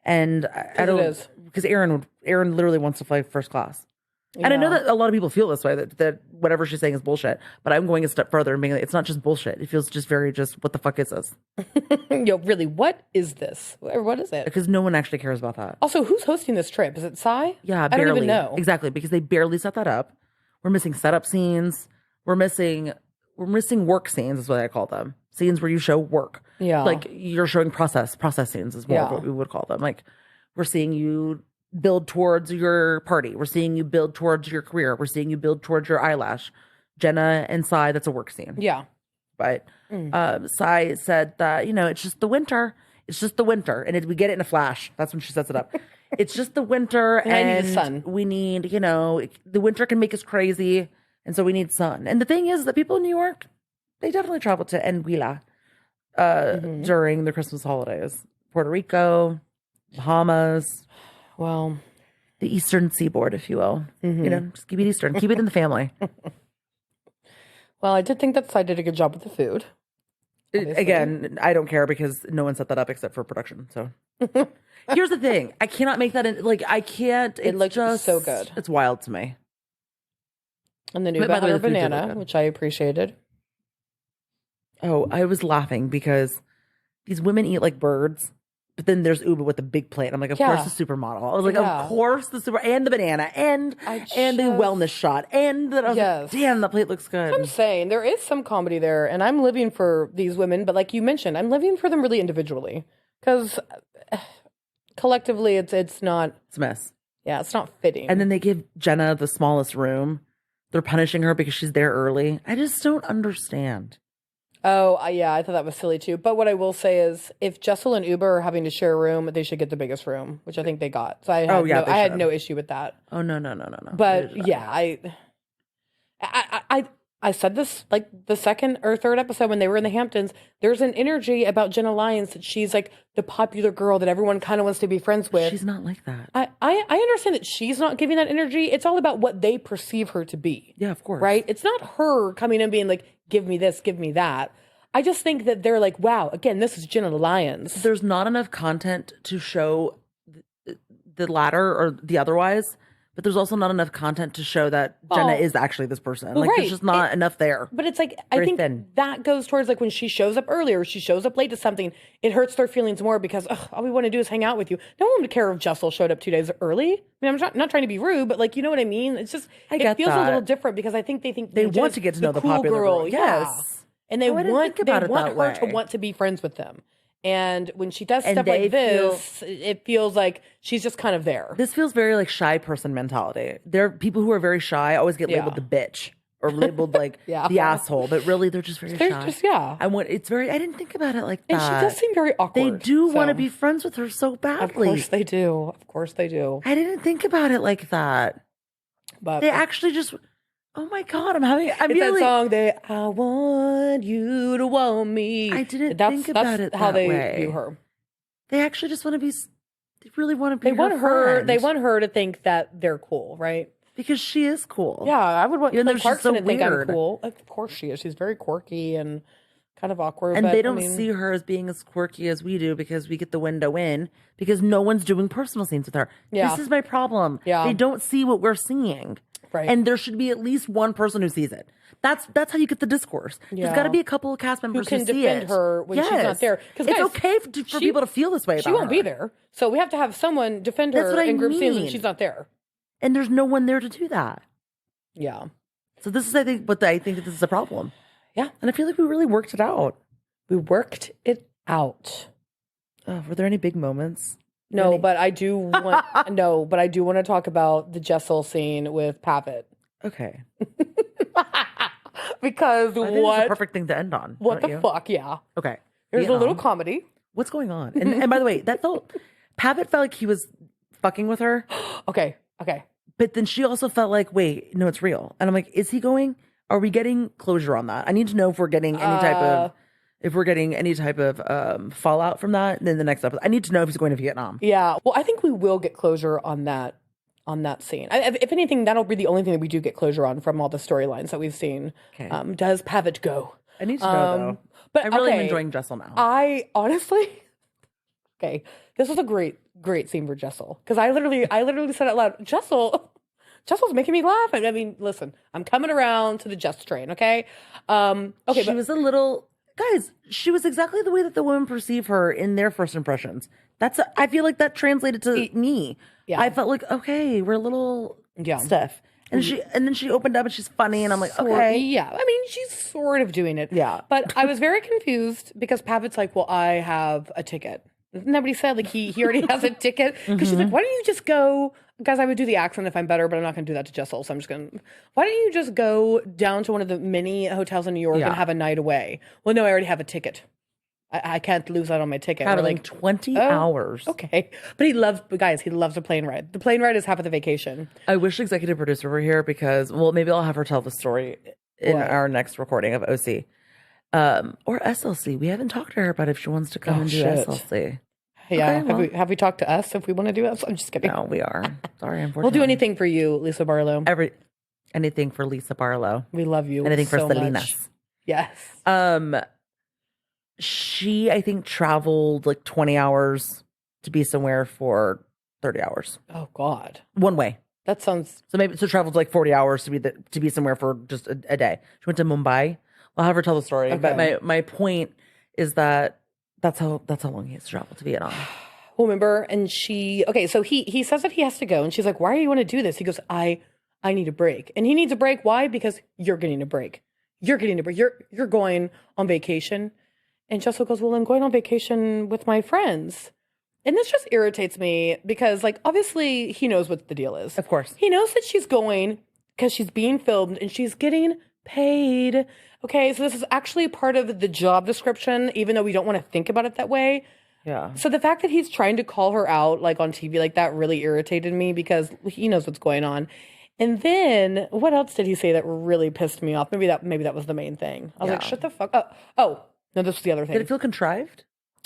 And I don't, it is. Because Aaron literally wants to fly first class. And I know that a lot of people feel this way, that whatever she's saying is bullshit. But I'm going a step further and being like, it's not just bullshit. It feels just what the fuck is this? Really, what is this? Or what is it? Because no one actually cares about that. Also, who's hosting this trip? Is it Sai? Yeah, I barely. don't even know. Exactly, because they barely set that up. We're missing setup scenes. We're missing work scenes, is what I call them. Scenes where you show work. Yeah. Like you're showing process scenes is more of what we would call them. Like we're seeing you build towards your party. We're seeing you build towards your career. We're seeing you build towards your eyelash. Jenna and Sai, that's a work scene. Yeah. But Sai said that, it's just the winter. It's just the winter. And we get it in a flash. That's when she sets it up. It's just the winter. and I need the sun. We need, the winter can make us crazy. And so we need sun. And the thing is that people in New York, they definitely travel to Anguilla during the Christmas holidays. Puerto Rico, Bahamas. Well, the Eastern Seaboard, if you will. Just keep it Eastern. Keep it in the family. Well, I did think that Sai did a good job with the food. Again, I don't care because no one set that up except for production. So here's the thing. I cannot make that in. Like, I can't. It looked just so good. It's wild to me. And the new butter banana, which I appreciated. Oh, I was laughing because these women eat like birds. But then there's Uba with the big plate. I'm like, of course the supermodel. I was like, of course the and the banana and the wellness shot and the damn, the plate looks good. I'm saying there is some comedy there, and I'm living for these women. But like you mentioned, I'm living for them really individually because collectively, it's not. It's a mess. Yeah, it's not fitting. And then they give Jenna the smallest room. They're punishing her because she's there early. I just don't understand. Oh, yeah, I thought that was silly too. But what I will say is, if Jessel and Uber are having to share a room, they should get the biggest room, which I think they got. So I had no issue with that. Oh, no. But yeah, I said this like the second or third episode when they were in the Hamptons. There's an energy about Jenna Lyons that she's like the popular girl that everyone kind of wants to be friends with. She's not like that. I understand that she's not giving that energy. It's all about what they perceive her to be. Yeah, of course. Right? It's not her coming and being like, give me this, give me that. I just think that they're like, wow, again, this is Jenna Lyons. There's not enough content to show the latter or the otherwise, but there's also not enough content to show that Jenna is actually this person. Well, there's just not enough there. But it's like, I think that goes towards like when she shows up early or she shows up late to something, it hurts their feelings more because all we want to do is hang out with you. No one would care if Jessel showed up 2 days early. I mean, I'm not trying to be rude, but like, you know what I mean? It's just, it feels a little different because I think they want to get to know the popular girl. Yes. And they want her to want to be friends with them. And when she does stuff like this, it feels like she's just kind of there. This feels very like shy person mentality. There are people who are very shy always get labeled the bitch or labeled like the asshole, but really they're just very shy. I didn't think about it like that. And she does seem very awkward. They do want to be friends with her so badly. Of course they do. Of course they do. I didn't think about it like that. But they actually just... Oh my God, it's that song I want you to want me. I didn't think about it how they way. view her. They actually just want to be, they really want to be They want her to think that they're cool, right? Because she is cool. Yeah, I would want Kelly Clarkson to think I'm cool. Of course she is. She's very quirky and kind of awkward. And they don't see her as being as quirky as we do because we get the window in because no one's doing personal scenes with her. Yeah. This is my problem. Yeah. They don't see what we're seeing. Right. And there should be at least one person who sees it. That's how you get the discourse. Yeah. There's got to be a couple of cast members who see defend her when she's not there. Because it's okay for people to feel this way about her. She won't be there. So we have to have someone defend her in group scenes when she's not there. And there's no one there to do that. Yeah. So this is, I think that this is a problem. Yeah. And I feel like we really worked it out. We worked it out. Were there any big moments? No, but I do want to talk about the Jessel scene with Pavitt. Okay. Because I think it's the perfect thing to end on. What the fuck? Yeah. Okay. There's a little comedy. What's going on? And by the way, Pavitt felt like he was fucking with her. Okay. But then she also felt like, wait, no, it's real. And I'm like, is he going? Are we getting closure on that? I need to know if we're getting any type of fallout from that in the next episode. I need to know if he's going to Vietnam. Yeah. Well, I think we will get closure on that scene. If anything, that'll be the only thing that we do get closure on from all the storylines that we've seen. Okay. Does Pavitt go? I need to know though. But I really am enjoying Jessel now. I honestly, this was a great scene for Jessel, because I literally said out loud, Jessel's making me laugh. I mean, listen, I'm coming around to the Jess train. Okay. She was a little. Guys, she was exactly the way that the women perceive her in their first impressions. I feel like that translated to me. Yeah. I felt like, okay, we're a little stiff. And then she opened up and she's funny and I'm like, okay. Yeah. I mean, she's sort of doing it. Yeah. But I was very confused because Pavitt's like, well, I have a ticket. Nobody said like he already has a ticket. Because she's like, why don't you just go? Guys, I would do the accent if I'm better, but I'm not going to do that to Jessel. So I'm just going to, why don't you just go down to one of the many hotels in New York and have a night away? Well, no, I already have a ticket. I can't lose out on my ticket. Traveling like 20 hours. Okay. But he loves a plane ride. The plane ride is half of the vacation. I wish executive producer were here because, well, maybe I'll have her tell the story in our next recording of OC. Or SLC. We haven't talked to her about if she wants to come and do SLC. Yeah. Okay, have we talked to us if we want to do it? I'm just kidding. No, we are. Sorry, unfortunately. We'll do anything for you, Lisa Barlow. Anything for Lisa Barlow. We love you. Anything so for Salinas. Much. Yes. She, I think, traveled like 20 hours to be somewhere for 30 hours. Oh God. One way. That sounds so traveled like 40 hours to be somewhere for just a day. She went to Mumbai. I'll have her tell the story. Okay. But my point is that that's how long he has to travel to Vietnam. Well, remember, and so he says that he has to go, and she's like, why do you want to do this? He goes, I need a break. And he needs a break. Why? Because you're getting a break. You're getting a break. You're going on vacation. And Jessel goes, well, I'm going on vacation with my friends. And this just irritates me because, like, obviously he knows what the deal is. Of course. He knows that she's going because she's being filmed and she's getting paid. Okay, so this is actually part of the job description, even though we don't want to think about it that way. Yeah. So the fact that he's trying to call her out, like, on TV like that really irritated me because he knows what's going on. And then what else did he say that really pissed me off? Maybe that was the main thing. I was like, shut the fuck up. Oh, no, this was the other thing. Did it feel contrived?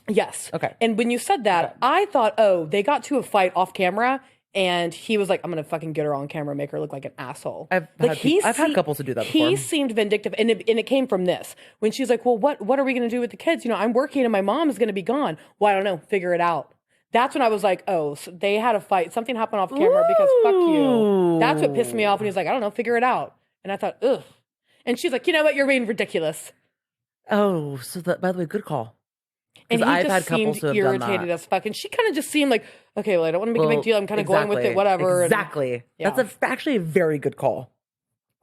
Yes. Okay. And when you said that, I thought, they got to a fight off camera, and he was like, I'm going to fucking get her on camera, make her look like an asshole. I've had couples who do that before. He seemed vindictive, and it came from this. When she's like, well, what are we going to do with the kids? I'm working, and my mom is going to be gone. Well, I don't know. Figure it out. That's when I was like, so they had a fight. Something happened off camera because fuck you. That's what pissed me off. And he's like, I don't know. Figure it out. And I thought, ugh. And she's like, you know what? You're being ridiculous. Oh, so by the way, good call. And he I've just had couples seemed who have done irritated that. as fuck. And she kind of just seemed like, okay, well, I don't want to make a big deal. I'm kind of going with it, whatever. Exactly. And, That's actually a very good call.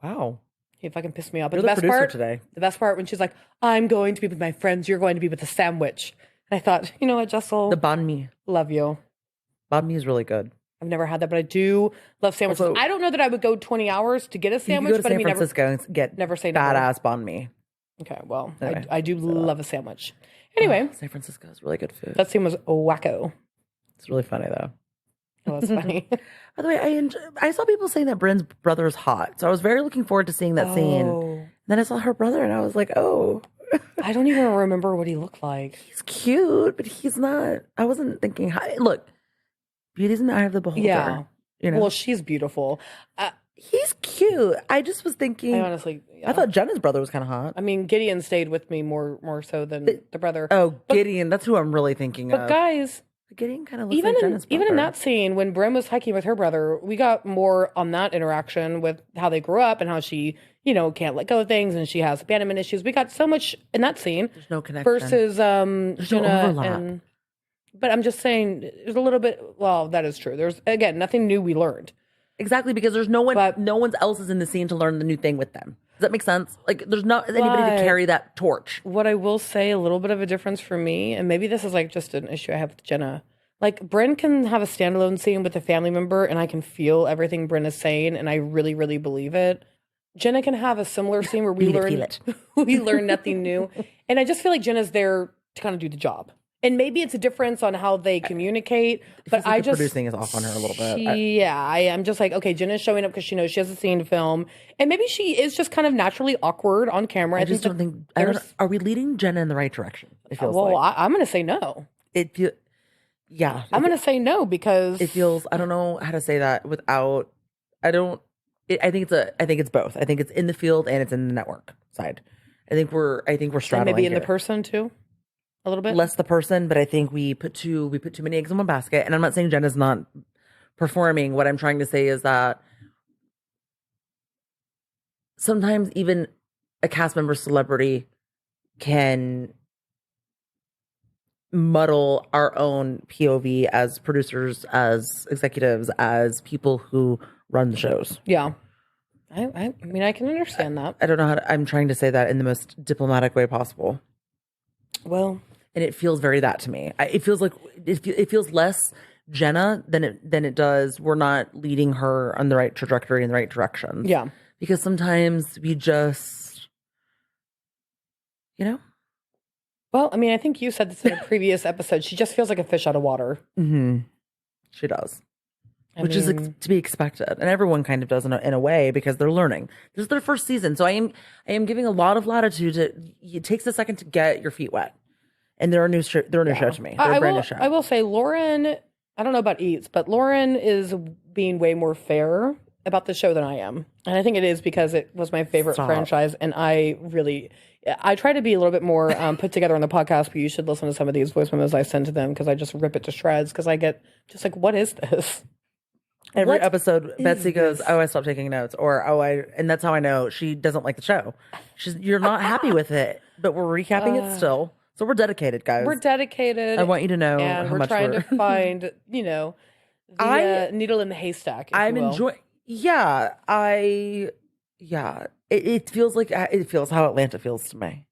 Wow. He fucking pissed me off. But You're the best part when she's like, I'm going to be with my friends. You're going to be with the sandwich. And I thought, you know what, Jessel? The banh mi. Love you. Banh mi is really good. I've never had that, but I do love sandwiches. Also, I don't know that I would go 20 hours to get a sandwich. You can go to San Francisco and get never say badass banh mi. Okay, well, anyway, I do love a sandwich. Anyway. San Francisco is really good food. That scene was wacko. It's really funny, though. Oh, that's funny. By the way, I saw people saying that Bryn's brother is hot. So I was very looking forward to seeing that scene. And then I saw her brother and I was like, oh. I don't even remember what he looked like. He's cute, but he's not. I wasn't thinking, look, beauty's in the eye of the beholder. Yeah. Well, she's beautiful. He's cute. I just was thinking. I honestly, I thought Jenna's brother was kind of hot. I mean, Gideon stayed with me more so than the brother. Gideon. That's who I'm really thinking of. But guys, Gideon kind of looks like Jenna's brother. Even in that scene when Bryn was hiking with her brother, we got more on that interaction with how they grew up and how she, can't let go of things and she has abandonment issues. We got so much in that scene. There's no connection. Versus There's Jenna no overlap. But I'm just saying, there's a little bit. Well, that is true. There's again nothing new we learned. Exactly, because there's no one else is in the scene to learn the new thing with them. Does that make sense? Like, there's not anybody to carry that torch. What I will say, a little bit of a difference for me, and maybe this is like just an issue I have with Jenna. Like, Bryn can have a standalone scene with a family member, and I can feel everything Bryn is saying, and I really, really believe it. Jenna can have a similar scene where we learn nothing new, and I just feel like Jenna's there to kind of do the job. And maybe it's a difference on how they communicate, but the producing is off on her a little bit. I am just like, okay, Jenna's showing up because she knows she has a scene to film, and maybe she is just kind of naturally awkward on camera. I just don't think. Are we leading Jenna in the right direction? It feels like. I'm going to say no. Yeah, I'm going to say no because it feels. I don't know how to say that without. I don't. I think it's both. I think it's in the field and it's in the network side. I think we're straddling. And maybe in here. the person too. A little bit less the person, but I think we put too many eggs in one basket. And I'm not saying Jenna's not performing. What I'm trying to say is that sometimes even a cast member celebrity can muddle our own POV as producers, as executives, as people who run the shows. Yeah. I mean, I can understand that. I don't know I'm trying to say that in the most diplomatic way possible. Well, and it feels very that to me. It feels like it feels less Jenna than it does. We're not leading her on the right trajectory in the right direction. Yeah, because sometimes we just, Well, I mean, I think you said this in a previous episode. She just feels like a fish out of water. Mm-hmm. She does. Which is to be expected, and everyone kind of does in a way because they're learning. This is their first season, so I am giving a lot of latitude. It takes a second to get your feet wet, and they're a new show to me. They're a brand new show. I will say, Lauren. I don't know about Eats, but Lauren is being way more fair about the show than I am, and I think it is because it was my favorite franchise, and I try to be a little bit more put together on the podcast, but you should listen to some of these voice memos I send to them because I just rip it to shreds because I get just like, what is this? Every episode, Betsy goes, "Oh, I stopped taking notes," or and that's how I know she doesn't like the show. You're not happy with it, but we're recapping it still. So we're dedicated, guys. We're dedicated. I want you to know and how we're much trying to find, the needle in the haystack. I'm enjoying. Yeah, It feels like how Atlanta feels to me.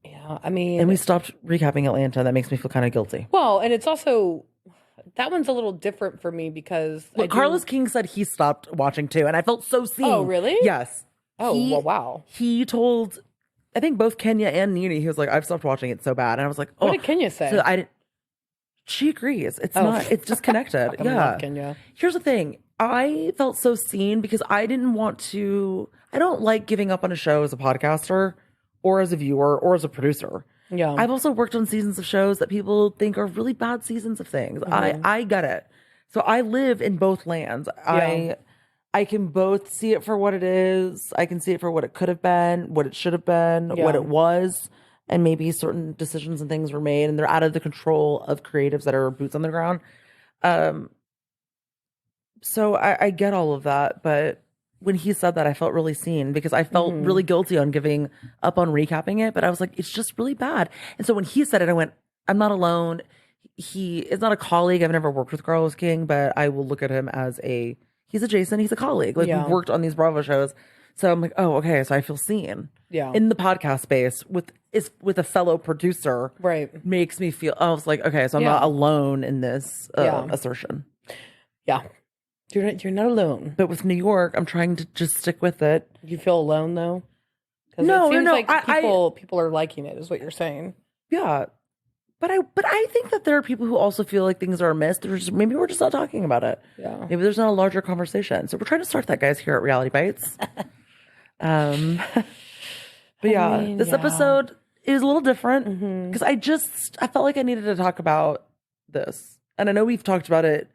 Yeah, I mean, and we stopped recapping Atlanta. That makes me feel kind of guilty. Well, and it's also. That one's a little different for me because Carlos King said he stopped watching too, and I felt so seen. Oh, really? Yes. Oh, wow. He told, I think both Kenya and Nene, he was like, "I've stopped watching it so bad," and I was like, "Oh." What did Kenya say? So she agrees. It's not. It's disconnected. I love Kenya. Here's the thing. I felt so seen because I didn't want to. I don't like giving up on a show as a podcaster, or as a viewer, or as a producer. Yeah. I've also worked on seasons of shows that people think are really bad seasons of things. Mm-hmm. I get it. So I live in both lands. Yeah. I can both see it for what it is. I can see it for what it could have been, what it should have been, what it was, and maybe certain decisions and things were made and they're out of the control of creatives that are boots on the ground. So I get all of that, but when he said that, I felt really seen because I felt really guilty on giving up on recapping it, but I was like, it's just really bad. And so when he said it, I went, I'm not alone. He is not a colleague. I've never worked with Carlos King, but I will look at him as he's adjacent. He's a colleague. Like we've worked on these Bravo shows. So I'm like, oh, okay. So I feel seen in the podcast space with a fellow producer. Right. Makes me feel, I was like, okay, so I'm not alone in this assertion. Yeah. You're not alone. But with New York, I'm trying to just stick with it. You feel alone though? No. Like people are liking it, is what you're saying. Yeah, but I think that there are people who also feel like things are amiss. Maybe we're just not talking about it. Yeah. Maybe there's not a larger conversation. So we're trying to start that, guys, here at Reality Bites. But this episode is a little different because I felt like I needed to talk about this, and I know we've talked about it.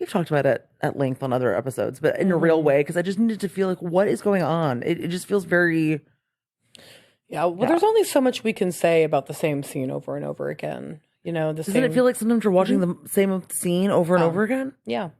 We've talked about it at length on other episodes, but in a real way, because I just needed to feel like, what is going on? It just feels very... Yeah, well, there's only so much we can say about the same scene over and over again. Doesn't it feel like sometimes you're watching the same scene over and over again? Yeah.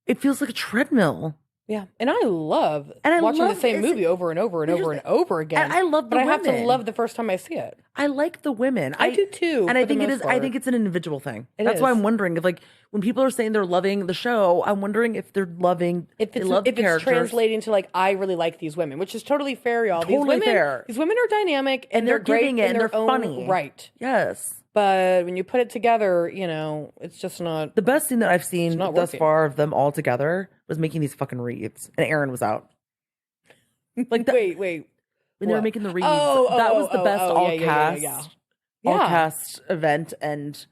It feels like a treadmill. Yeah, and I love watching the same movie over and over and over and over again. And I love the women. But I have to love the first time I see it. I like the women. I do too. And I think it is. I think it's an individual thing. That's why I'm wondering if, like, when people are saying they're loving the show, I'm wondering if they're loving if it's translating to like, I really like these women, which is totally fair, y'all. Totally fair. These women are dynamic and they're great giving it in and their they're own funny. Right. Yes. But when you put it together, it's just not... The best scene that I've seen thus far of them all together was making these fucking reeds. And Aaron was out. Like wait. When they were making the reeds. That was the best all cast. all cast event and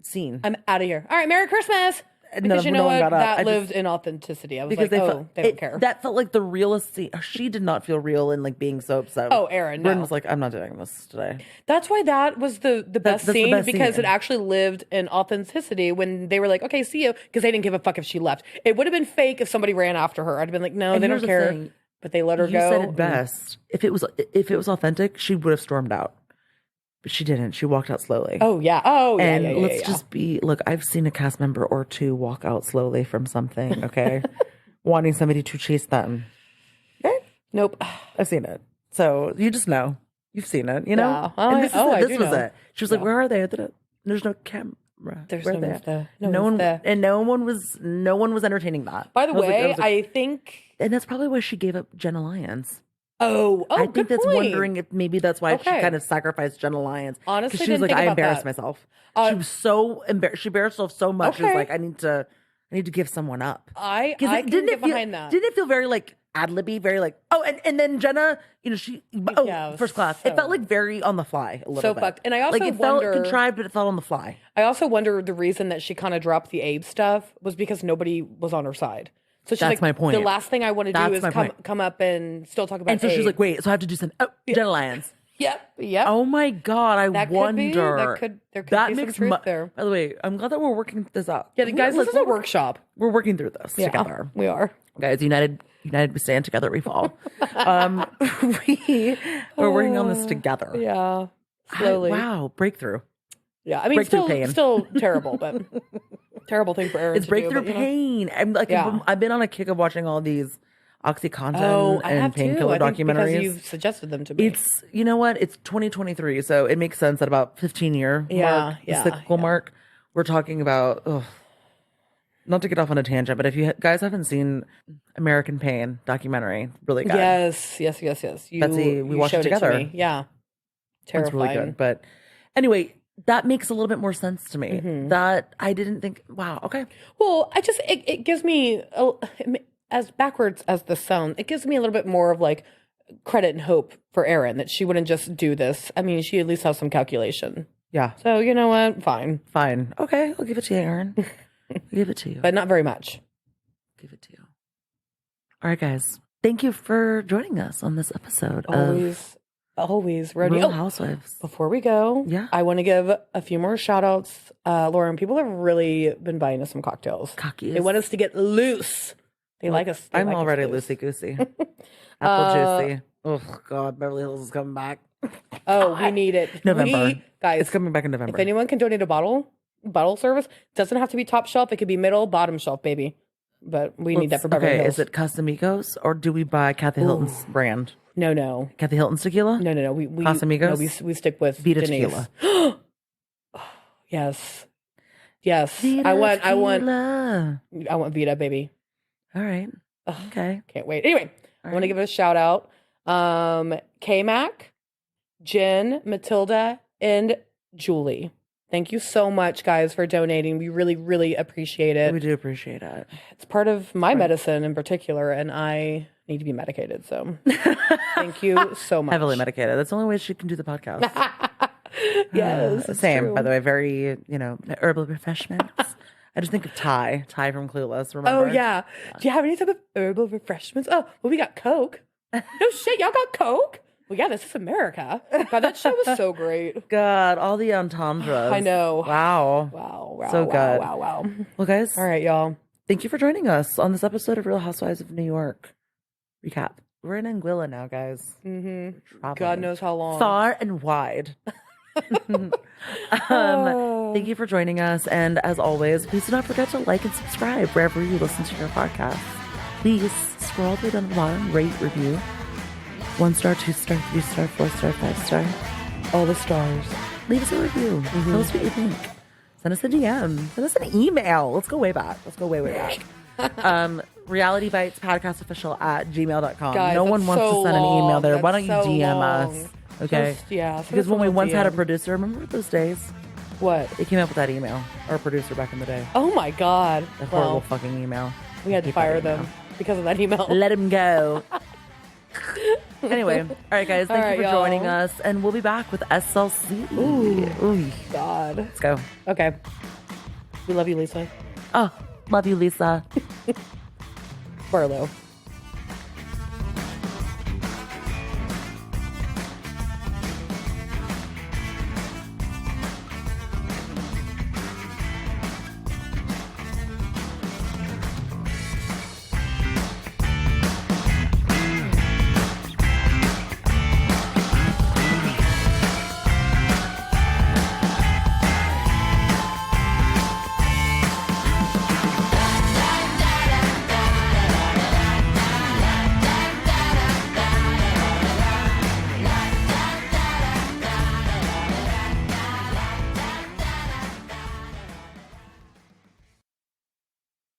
scene. I'm out of here. All right, Merry Christmas. Because you know what? That lived in authenticity. I was like, they don't care. That felt like the realest scene. She did not feel real in like being so upset. Oh, Erin, no. was like, I'm not doing this today. That's why that was the best scene, because it actually lived in authenticity when they were like, okay, see you, because they didn't give a fuck if she left. It would have been fake if somebody ran after her. I'd have been like, no, they don't care. But they let her go. You said it best. If it was authentic, she would have stormed out. But she didn't. She walked out slowly. Oh, yeah. And let's just be, look, I've seen a cast member or two walk out slowly from something, okay? Wanting somebody to chase them. Okay? Nope. I've seen it. So you just know. You've seen it, you know? Yeah. And this was it. She was like, where are they? There's no camera. There's where no one there. And no one was entertaining that. By the way, I think... And that's probably why she gave up Jenna Lyons. I think that's point. wondering if maybe that's why she kind of sacrificed Jenna Lyons. Honestly, because she was like, I embarrassed myself. She was so embarrassed. She embarrassed herself so much. She was like, I need to give someone up. I can get behind that. Didn't it feel very like ad-libby, very like, and then Jenna, first class. It felt like very on the fly a little bit. Fucked. And I also it felt contrived, but it felt on the fly. I also wonder the reason that she kind of dropped the Abe stuff was because nobody was on her side. So she's That's like, my point. the last thing I want to do is come up and still talk about And so Abe. she's like, wait, so I have to do something. Oh, Jenna Lyons. Yep. Oh my God, I wonder. There could be some truth there. By the way, I'm glad that we're working this out. Yeah, guys, this is a workshop. We're working through this together. We are. Guys, united we stand, together we fall. We're working on this together. Yeah. Slowly. Wow, breakthrough. Yeah, I mean, still terrible, but terrible thing for Erin It's breakthrough pain. I'm like, I've been on a kick of watching all these OxyContin and painkiller documentaries. Because you've suggested them to me. It's, you know what? It's 2023, so it makes sense at about 15-year mark, the cyclical mark. We're talking about, not to get off on a tangent, but if you guys haven't seen American Pain documentary, really good. Yes. Betsy, we watched it together. Yeah. Terrifying. It's really good. But anyway, that makes a little bit more sense to me. That I didn't think, wow, okay. Well, it gives me, as backwards as this sounds, it gives me a little bit more of like credit and hope for Erin that she wouldn't just do this. I mean, she at least has some calculation. Yeah. So, you know what? Fine. Okay, I'll give it to you, Erin. I'll give it to you. But not very much. Give it to you. All right, guys. Thank you for joining us on this episode Always Real Housewives. Before we go, I want to give a few more shout outs. Lauren, people have really been buying us some cocktails. Cockies. They want us to get loose. They like us. I'm already loosey goosey. Apple juicy. Oh God, Beverly Hills is coming back. Oh, we need it. November. Guys, it's coming back in November. If anyone can donate a bottle service, it doesn't have to be top shelf. It could be middle, bottom shelf, baby. But we need that for Beverly Hills. Is it Casamigos or do we buy Kathy Hilton's brand? No. Kathy Hilton's tequila? No. We Casamigos? No, we stick with Vita Denise. Tequila. Yes. Vita I want tequila. Vita, baby. All right. Okay. Can't wait. Anyway, I want to give it a shout out. K-Mac, Jen, Matilda, and Julie. Thank you so much, guys, for donating. We really, really appreciate it. We do appreciate it. It's part of my medicine in particular, and I need to be medicated. So thank you so much. Heavily medicated. That's the only way she can do the podcast. Yes. Same, true. By the way, very, herbal refreshments. I just think of Ty from Clueless, remember? Oh, yeah. Do you have any type of herbal refreshments? Oh, well, we got Coke. No shit, y'all got Coke? Well, yeah, this is America. God, that show was so great. God, all the entendres. I know. Wow. So good. Wow. Well, guys. All right, y'all. Thank you for joining us on this episode of Real Housewives of New York. Recap. We're in Anguilla now, guys. Mm-hmm. God knows how long. Far and wide. Thank you for joining us. And as always, please do not forget to like and subscribe wherever you listen to your podcast. Please scroll all the way down the bottom, rate, review. 1 star, 2 star, 3 star, 4 star, 5 star. All the stars. Leave us a review. Tell us what you think. Send us a DM. Send us an email. Let's go way back. Let's go way back. Reality Bites Podcast Official at gmail.com. Guys, no one wants to send an email there. Why don't you DM us? Okay. Because when we once had a producer, remember those days? What? They came up with that email. Our producer back in the day. Oh my God. That horrible fucking email. We had to fire them because of that email. Let him go. Anyway, all right, guys. Thank you for joining us, and we'll be back with SLC. Ooh, God. Let's go. Okay. We love you, Lisa. Oh, love you, Lisa. Barlow.